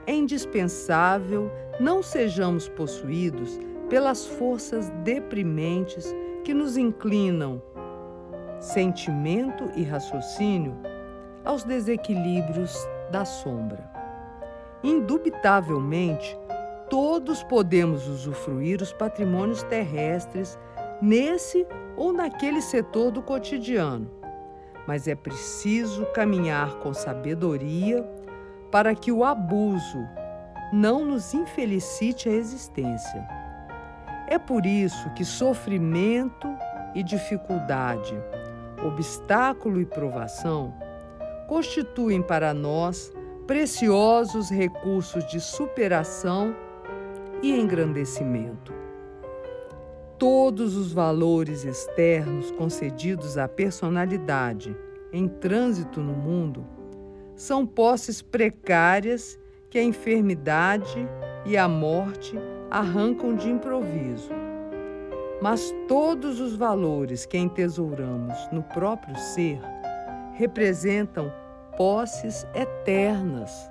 é indispensável não sejamos possuídos pelas forças deprimentes que nos inclinam, sentimento e raciocínio, aos desequilíbrios da sombra. Indubitavelmente, todos podemos usufruir os patrimônios terrestres nesse ou naquele setor do cotidiano, mas é preciso caminhar com sabedoria para que o abuso não nos infelicite a existência. É por isso que sofrimento e dificuldade, obstáculo e provação constituem para nós preciosos recursos de superação e engrandecimento. Todos os valores externos concedidos à personalidade em trânsito no mundo são posses precárias que a enfermidade e a morte arrancam de improviso. Mas todos os valores que entesouramos no próprio ser representam posses eternas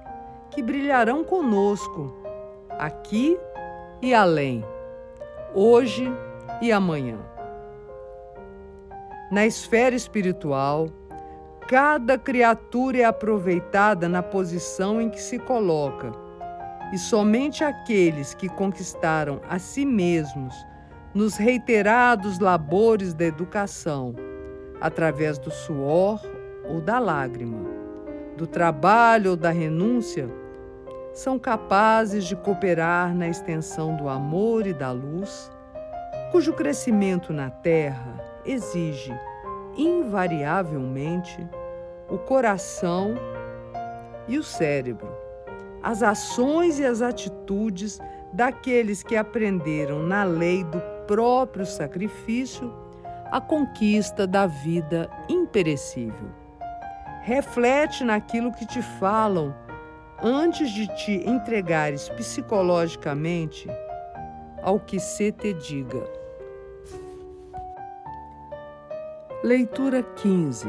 que brilharão conosco, aqui e além, hoje e amanhã. Na esfera espiritual, cada criatura é aproveitada na posição em que se coloca, e somente aqueles que conquistaram a si mesmos nos reiterados labores da educação, através do suor ou da lágrima, do trabalho ou da renúncia, são capazes de cooperar na extensão do amor e da luz, cujo crescimento na Terra exige, invariavelmente, o coração e o cérebro, as ações e as atitudes daqueles que aprenderam na lei do próprio sacrifício a conquista da vida imperecível. Reflete naquilo que te falam antes de te entregares psicologicamente ao que se te diga. Leitura 15.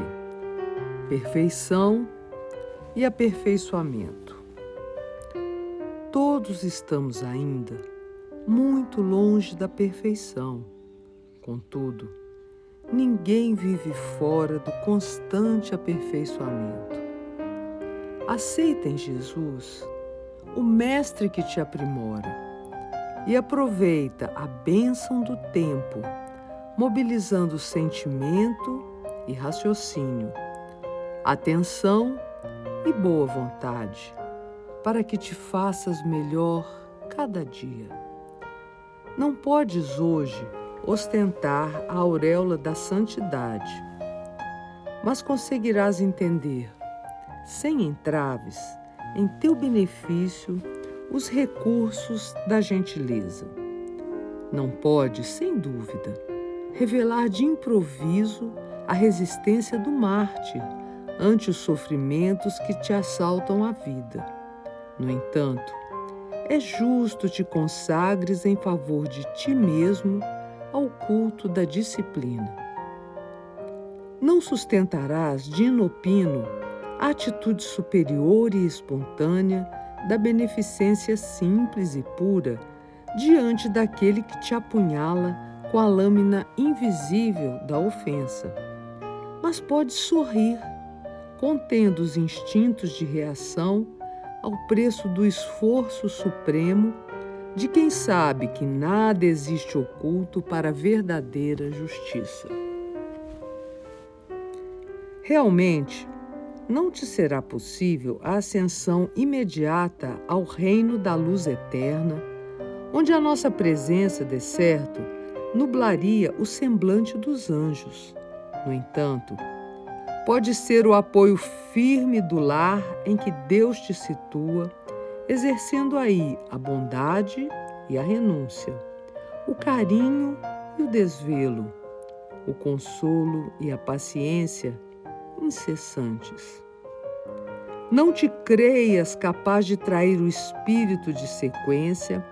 Perfeição e aperfeiçoamento. Todos estamos ainda muito longe da perfeição. Contudo, ninguém vive fora do constante aperfeiçoamento. Aceita em Jesus o Mestre que te aprimora e aproveita a bênção do tempo, mobilizando sentimento e raciocínio, atenção e boa vontade, para que te faças melhor cada dia. Não podes hoje ostentar a auréola da santidade, mas conseguirás entender, sem entraves, em teu benefício, os recursos da gentileza. Não podes, sem dúvida, revelar de improviso a resistência do mártir ante os sofrimentos que te assaltam a vida. No entanto, é justo te consagres em favor de ti mesmo ao culto da disciplina. Não sustentarás de inopino a atitude superior e espontânea da beneficência simples e pura diante daquele que te apunhala com a lâmina invisível da ofensa. Mas podes sorrir, contendo os instintos de reação ao preço do esforço supremo de quem sabe que nada existe oculto para a verdadeira justiça. Realmente, não te será possível a ascensão imediata ao reino da luz eterna, onde a nossa presença, de certo, nublaria o semblante dos anjos. No entanto, pode ser o apoio firme do lar em que Deus te situa, exercendo aí a bondade e a renúncia, o carinho e o desvelo, o consolo e a paciência incessantes. Não te creias capaz de trair o espírito de sequência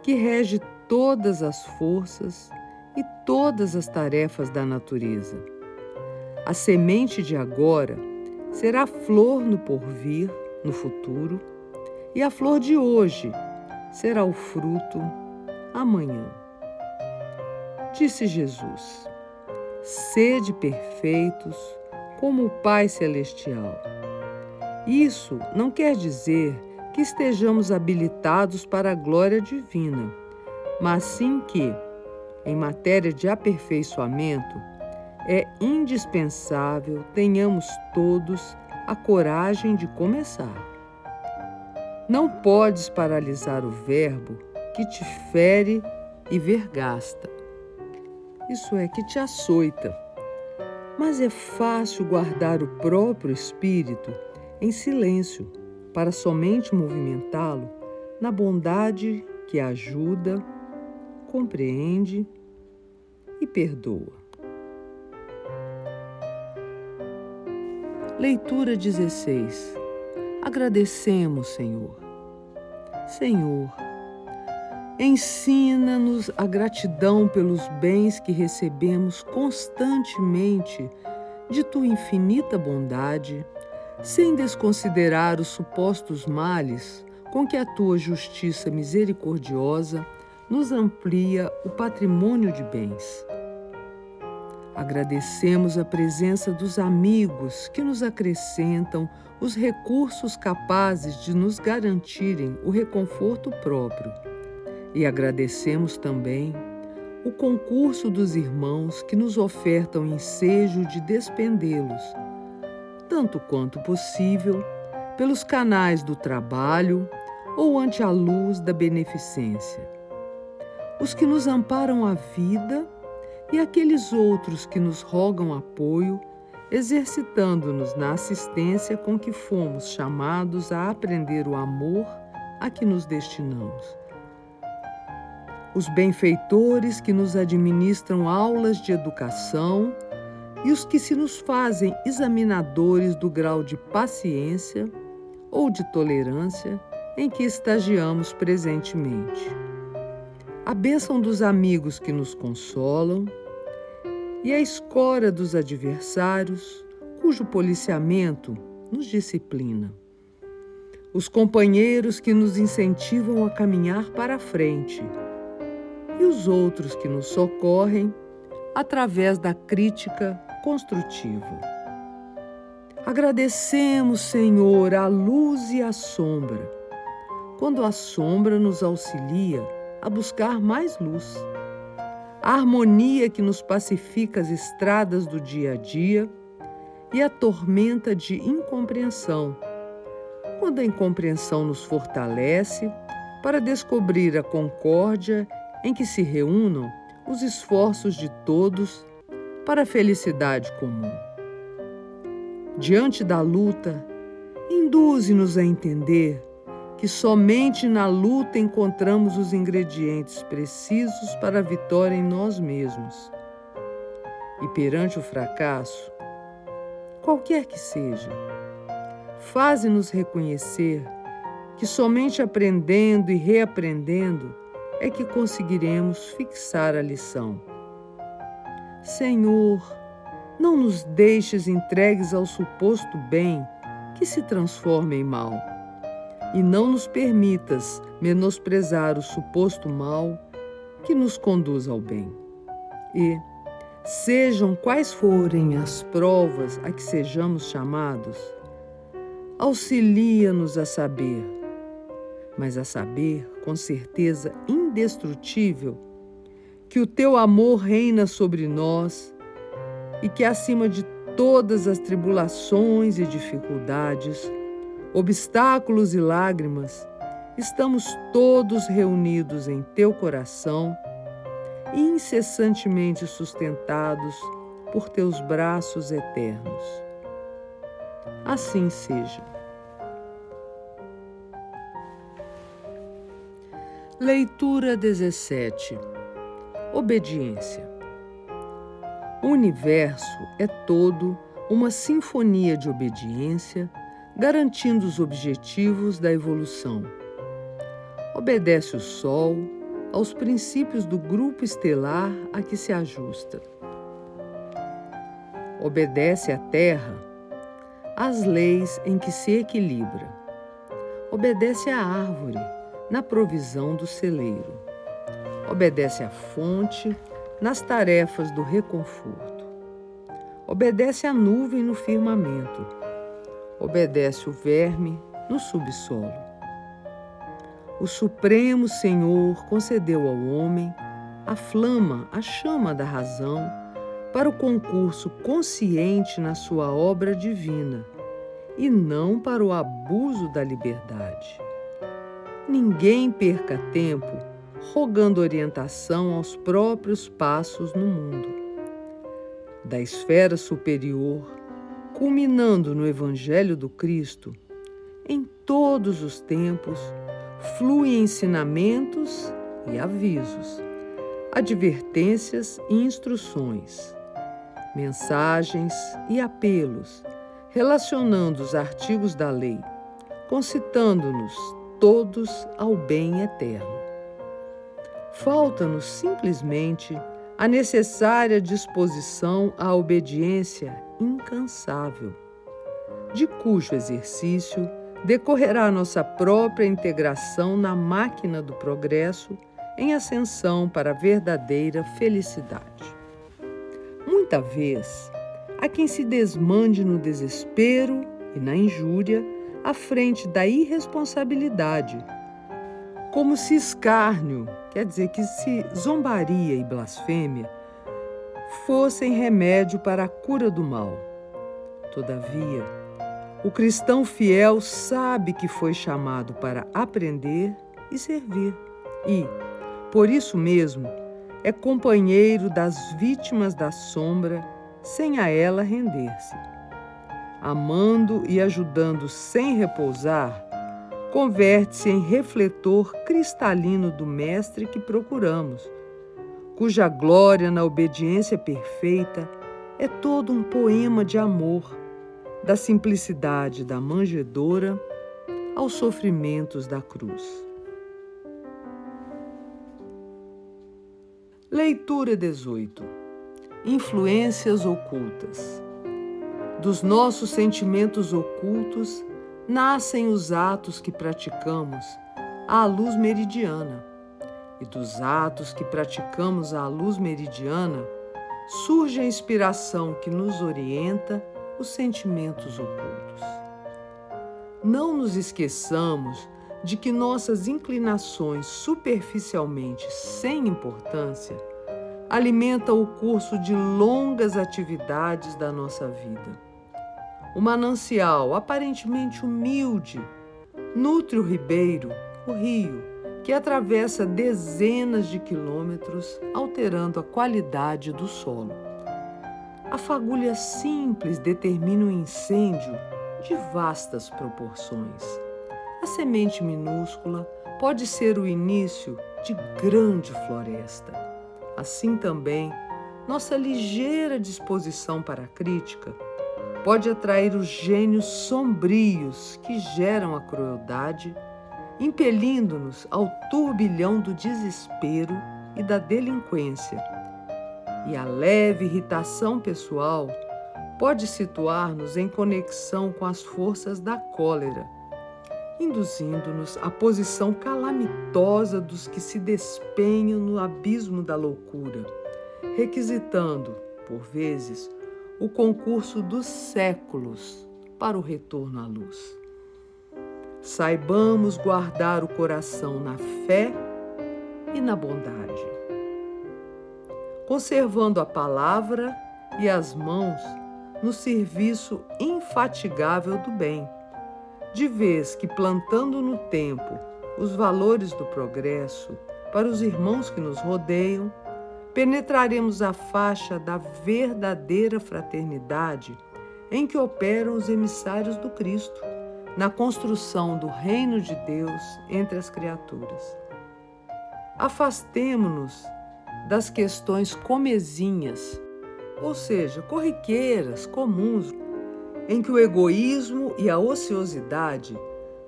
que rege todas as forças e todas as tarefas da natureza. A semente de agora será flor no porvir, no futuro, e a flor de hoje será o fruto amanhã. Disse Jesus: sede perfeitos como o Pai Celestial. Isso não quer dizer que estejamos habilitados para a glória divina, mas sim que, em matéria de aperfeiçoamento, é indispensável tenhamos todos a coragem de começar. Não podes paralisar o verbo que te fere e vergasta. Isso é, que te açoita. Mas é fácil guardar o próprio espírito em silêncio para somente movimentá-lo na bondade que ajuda, compreende e perdoa. Leitura 16. Agradecemos, Senhor. Senhor, ensina-nos a gratidão pelos bens que recebemos constantemente de Tua infinita bondade, sem desconsiderar os supostos males com que a Tua justiça misericordiosa nos amplia o patrimônio de bens. Agradecemos a presença dos amigos que nos acrescentam os recursos capazes de nos garantirem o reconforto próprio. E agradecemos também o concurso dos irmãos que nos ofertam ensejo de despendê-los, tanto quanto possível, pelos canais do trabalho ou ante a luz da beneficência. Os que nos amparam a vida e aqueles outros que nos rogam apoio, exercitando-nos na assistência com que fomos chamados a aprender o amor a que nos destinamos. Os benfeitores que nos administram aulas de educação e os que se nos fazem examinadores do grau de paciência ou de tolerância em que estagiamos presentemente. A bênção dos amigos que nos consolam e a escória dos adversários, cujo policiamento nos disciplina. Os companheiros que nos incentivam a caminhar para a frente e os outros que nos socorrem através da crítica construtiva. Agradecemos, Senhor, a luz e a sombra, quando a sombra nos auxilia a buscar mais luz. A harmonia que nos pacifica as estradas do dia a dia e a tormenta de incompreensão, quando a incompreensão nos fortalece para descobrir a concórdia em que se reúnam os esforços de todos para a felicidade comum. Diante da luta, induze-nos a entender que somente na luta encontramos os ingredientes precisos para a vitória em nós mesmos. E perante o fracasso, qualquer que seja, faze-nos reconhecer que somente aprendendo e reaprendendo é que conseguiremos fixar a lição. Senhor, não nos deixes entregues ao suposto bem que se transforma em mal, e não nos permitas menosprezar o suposto mal que nos conduz ao bem. E, sejam quais forem as provas a que sejamos chamados, auxilia-nos a saber, mas a saber com certeza indestrutível, que o teu amor reina sobre nós e que acima de todas as tribulações e dificuldades, obstáculos e lágrimas, estamos todos reunidos em teu coração e incessantemente sustentados por teus braços eternos. Assim seja. Leitura 17. Obediência. O universo é todo uma sinfonia de obediência, garantindo os objetivos da evolução. Obedece o Sol aos princípios do grupo estelar a que se ajusta. Obedece a Terra às leis em que se equilibra. Obedece à árvore na provisão do celeiro. Obedece à fonte nas tarefas do reconforto. Obedece à nuvem no firmamento. Obedece o verme no subsolo. O Supremo Senhor concedeu ao homem a chama da razão, para o concurso consciente na sua obra divina, e não para o abuso da liberdade. Ninguém perca tempo rogando orientação aos próprios passos no mundo. Da esfera superior, culminando no Evangelho do Cristo, em todos os tempos, fluem ensinamentos e avisos, advertências e instruções, mensagens e apelos, relacionando os artigos da lei, concitando-nos todos ao bem eterno. Falta-nos simplesmente a necessária disposição à obediência incansável, de cujo exercício decorrerá nossa própria integração na máquina do progresso em ascensão para a verdadeira felicidade. Muita vez, há quem se desmande no desespero e na injúria à frente da irresponsabilidade, como se escárnio, quer dizer que se zombaria e blasfêmia, fossem remédio para a cura do mal. Todavia, o cristão fiel sabe que foi chamado para aprender e servir e, por isso mesmo, é companheiro das vítimas da sombra sem a ela render-se. Amando e ajudando sem repousar, converte-se em refletor cristalino do Mestre que procuramos, cuja glória na obediência perfeita é todo um poema de amor, da simplicidade da manjedoura aos sofrimentos da cruz. Leitura 18. Influências ocultas. Dos nossos sentimentos ocultos nascem os atos que praticamos à luz meridiana, e dos atos que praticamos à luz meridiana surge a inspiração que nos orienta os sentimentos ocultos. Não nos esqueçamos de que nossas inclinações superficialmente sem importância alimentam o curso de longas atividades da nossa vida. O manancial, aparentemente humilde, nutre o ribeiro, o rio, que atravessa dezenas de quilômetros, alterando a qualidade do solo. A fagulha simples determina um incêndio de vastas proporções. A semente minúscula pode ser o início de grande floresta. Assim também, nossa ligeira disposição para a crítica pode atrair os gênios sombrios que geram a crueldade, impelindo-nos ao turbilhão do desespero e da delinquência. E a leve irritação pessoal pode situar-nos em conexão com as forças da cólera, induzindo-nos à posição calamitosa dos que se despenham no abismo da loucura, requisitando, por vezes, o concurso dos séculos para o retorno à luz. Saibamos guardar o coração na fé e na bondade, conservando a palavra e as mãos no serviço infatigável do bem, de vez que, plantando no tempo os valores do progresso para os irmãos que nos rodeiam, penetraremos a faixa da verdadeira fraternidade em que operam os emissários do Cristo, na construção do reino de Deus entre as criaturas. Afastemo-nos das questões comezinhas, ou seja, corriqueiras, comuns, em que o egoísmo e a ociosidade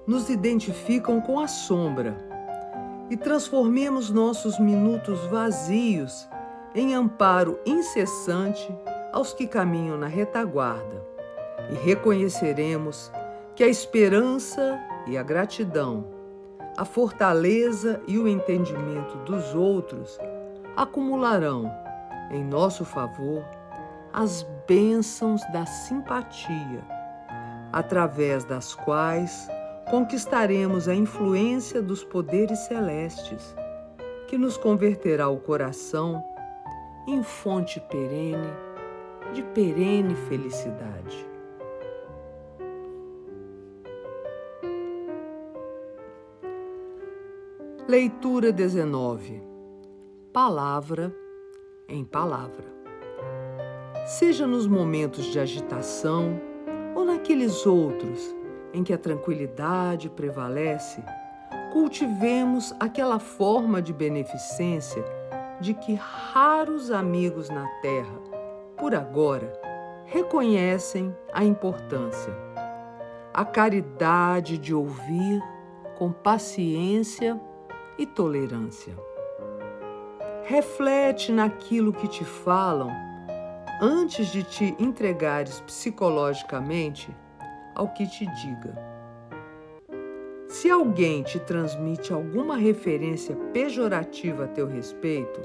nos identificam com a sombra, e transformemos nossos minutos vazios em amparo incessante aos que caminham na retaguarda, e reconheceremos que a esperança e a gratidão, a fortaleza e o entendimento dos outros acumularão, em nosso favor, as bênçãos da simpatia, através das quais conquistaremos a influência dos poderes celestes, que nos converterá o coração em fonte perene, de perene felicidade. Leitura 19. Palavra em palavra. Seja nos momentos de agitação ou naqueles outros em que a tranquilidade prevalece, cultivemos aquela forma de beneficência de que raros amigos na Terra, por agora, reconhecem a importância. A caridade de ouvir com paciência e tolerância. Reflete naquilo que te falam antes de te entregares psicologicamente ao que te diga. Se alguém te transmite alguma referência pejorativa a teu respeito,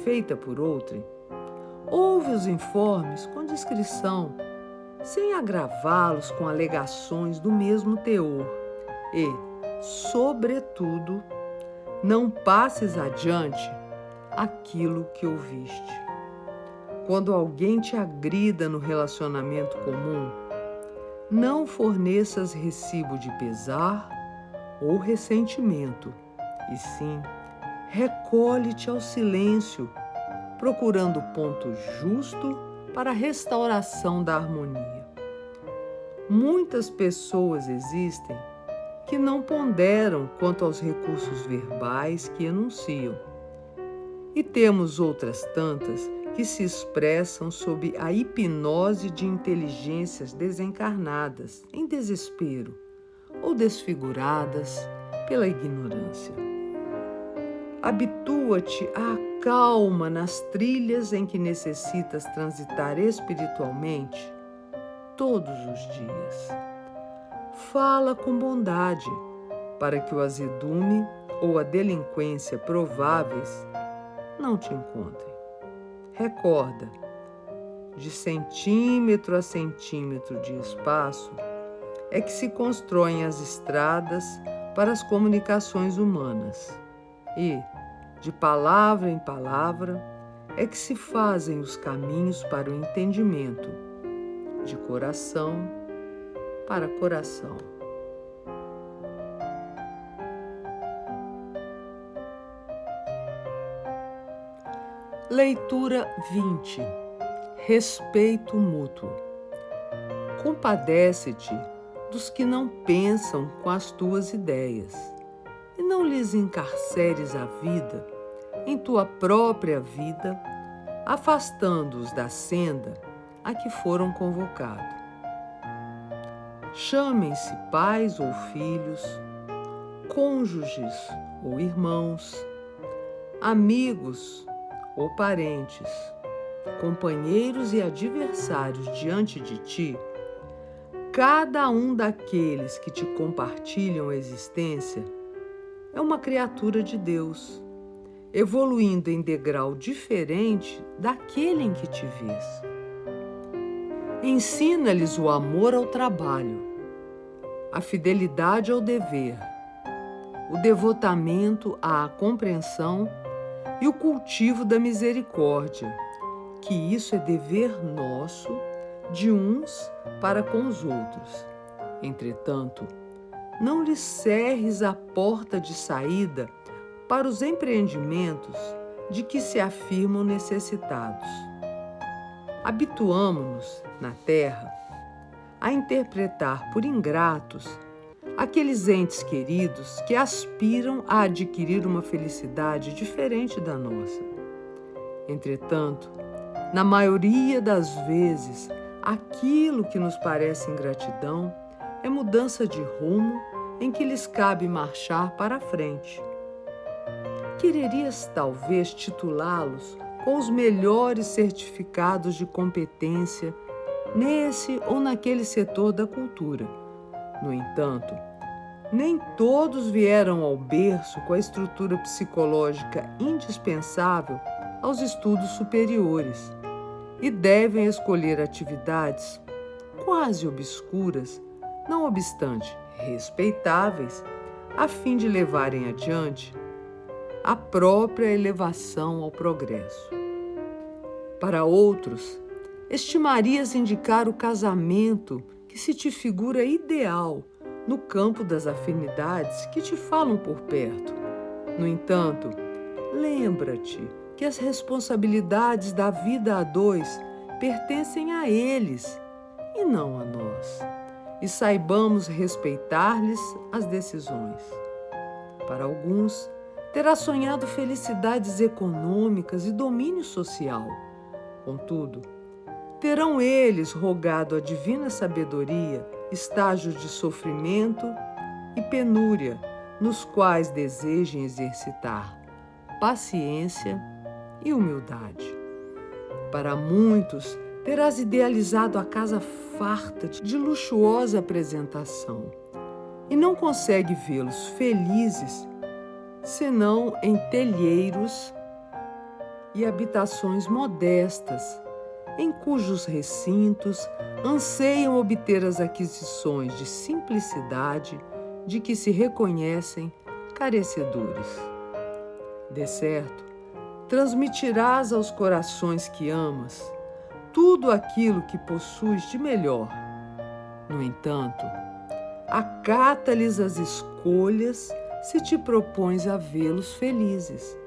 feita por outrem, ouve os informes com discrição, sem agravá-los com alegações do mesmo teor e, sobretudo, não passes adiante aquilo que ouviste. Quando alguém te agrida no relacionamento comum, não forneças recibo de pesar ou ressentimento, e sim, recolhe-te ao silêncio, procurando o ponto justo para a restauração da harmonia. Muitas pessoas existem que não ponderam quanto aos recursos verbais que enunciam, e temos outras tantas que se expressam sob a hipnose de inteligências desencarnadas, em desespero, ou desfiguradas pela ignorância. Habitua-te à calma nas trilhas em que necessitas transitar espiritualmente todos os dias. Fala com bondade, para que o azedume ou a delinquência prováveis não te encontrem. Recorda, de centímetro a centímetro de espaço é que se constroem as estradas para as comunicações humanas e, de palavra em palavra, é que se fazem os caminhos para o entendimento, de coração para coração. Leitura 20. Respeito mútuo. Compadece-te dos que não pensam com as tuas ideias e não lhes encarceres a vida em tua própria vida, afastando-os da senda a que foram convocados. Chamem-se pais ou filhos, cônjuges ou irmãos, amigos ou parentes, companheiros e adversários diante de ti, cada um daqueles que te compartilham a existência é uma criatura de Deus, evoluindo em degrau diferente daquele em que te vês. Ensina-lhes o amor ao trabalho, a fidelidade ao dever, o devotamento à compreensão e o cultivo da misericórdia, que isso é dever nosso, de uns para com os outros. Entretanto, não lhes cerres a porta de saída para os empreendimentos de que se afirmam necessitados. Habituamo-nos, na terra, a interpretar por ingratos aqueles entes queridos que aspiram a adquirir uma felicidade diferente da nossa. Entretanto, na maioria das vezes, aquilo que nos parece ingratidão é mudança de rumo em que lhes cabe marchar para a frente. Quererias talvez titulá-los com os melhores certificados de competência nesse ou naquele setor da cultura. No entanto, nem todos vieram ao berço com a estrutura psicológica indispensável aos estudos superiores e devem escolher atividades quase obscuras não obstante respeitáveis, a fim de levarem adiante a própria elevação ao progresso. Para outros, estimarias indicar o casamento que se te figura ideal no campo das afinidades que te falam por perto. No entanto, lembra-te que as responsabilidades da vida a dois pertencem a eles e não a nós, e saibamos respeitar-lhes as decisões. Para alguns, terá sonhado felicidades econômicas e domínio social. Contudo, terão eles rogado a divina sabedoria estágios de sofrimento e penúria nos quais desejem exercitar paciência e humildade. Para muitos, terás idealizado a casa farta de luxuosa apresentação e não consegue vê-los felizes senão em telheiros e habitações modestas, em cujos recintos anseiam obter as aquisições de simplicidade de que se reconhecem carecedores. De certo, transmitirás aos corações que amas tudo aquilo que possuis de melhor. No entanto, acata-lhes as escolhas se te propões a vê-los felizes.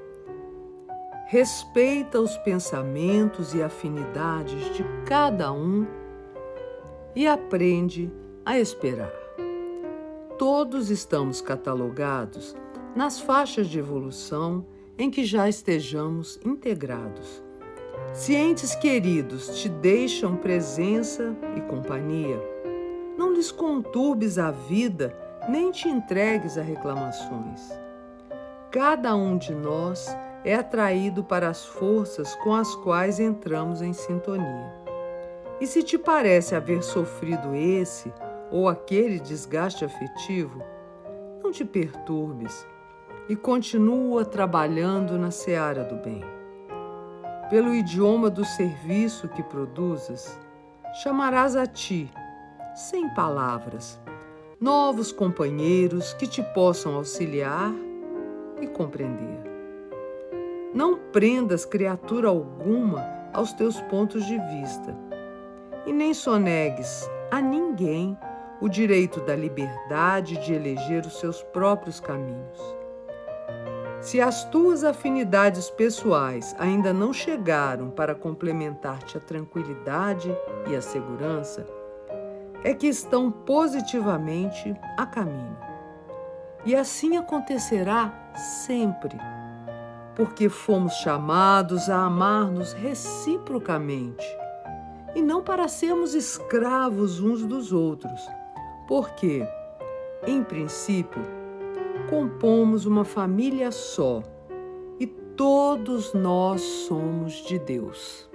Respeita os pensamentos e afinidades de cada um e aprende a esperar. Todos estamos catalogados nas faixas de evolução em que já estejamos integrados. Se entes queridos te deixam presença e companhia, não lhes conturbes a vida nem te entregues a reclamações. Cada um de nós é atraído para as forças com as quais entramos em sintonia. E se te parece haver sofrido esse ou aquele desgaste afetivo, não te perturbes e continua trabalhando na seara do bem. Pelo idioma do serviço que produzes, chamarás a ti, sem palavras, novos companheiros que te possam auxiliar e compreender. Não prendas criatura alguma aos teus pontos de vista e nem sonegues a ninguém o direito da liberdade de eleger os seus próprios caminhos. Se as tuas afinidades pessoais ainda não chegaram para complementar-te a tranquilidade e a segurança, é que estão positivamente a caminho. E assim acontecerá sempre, porque fomos chamados a amar-nos reciprocamente, e não para sermos escravos uns dos outros, porque, em princípio, compomos uma família só e todos nós somos de Deus.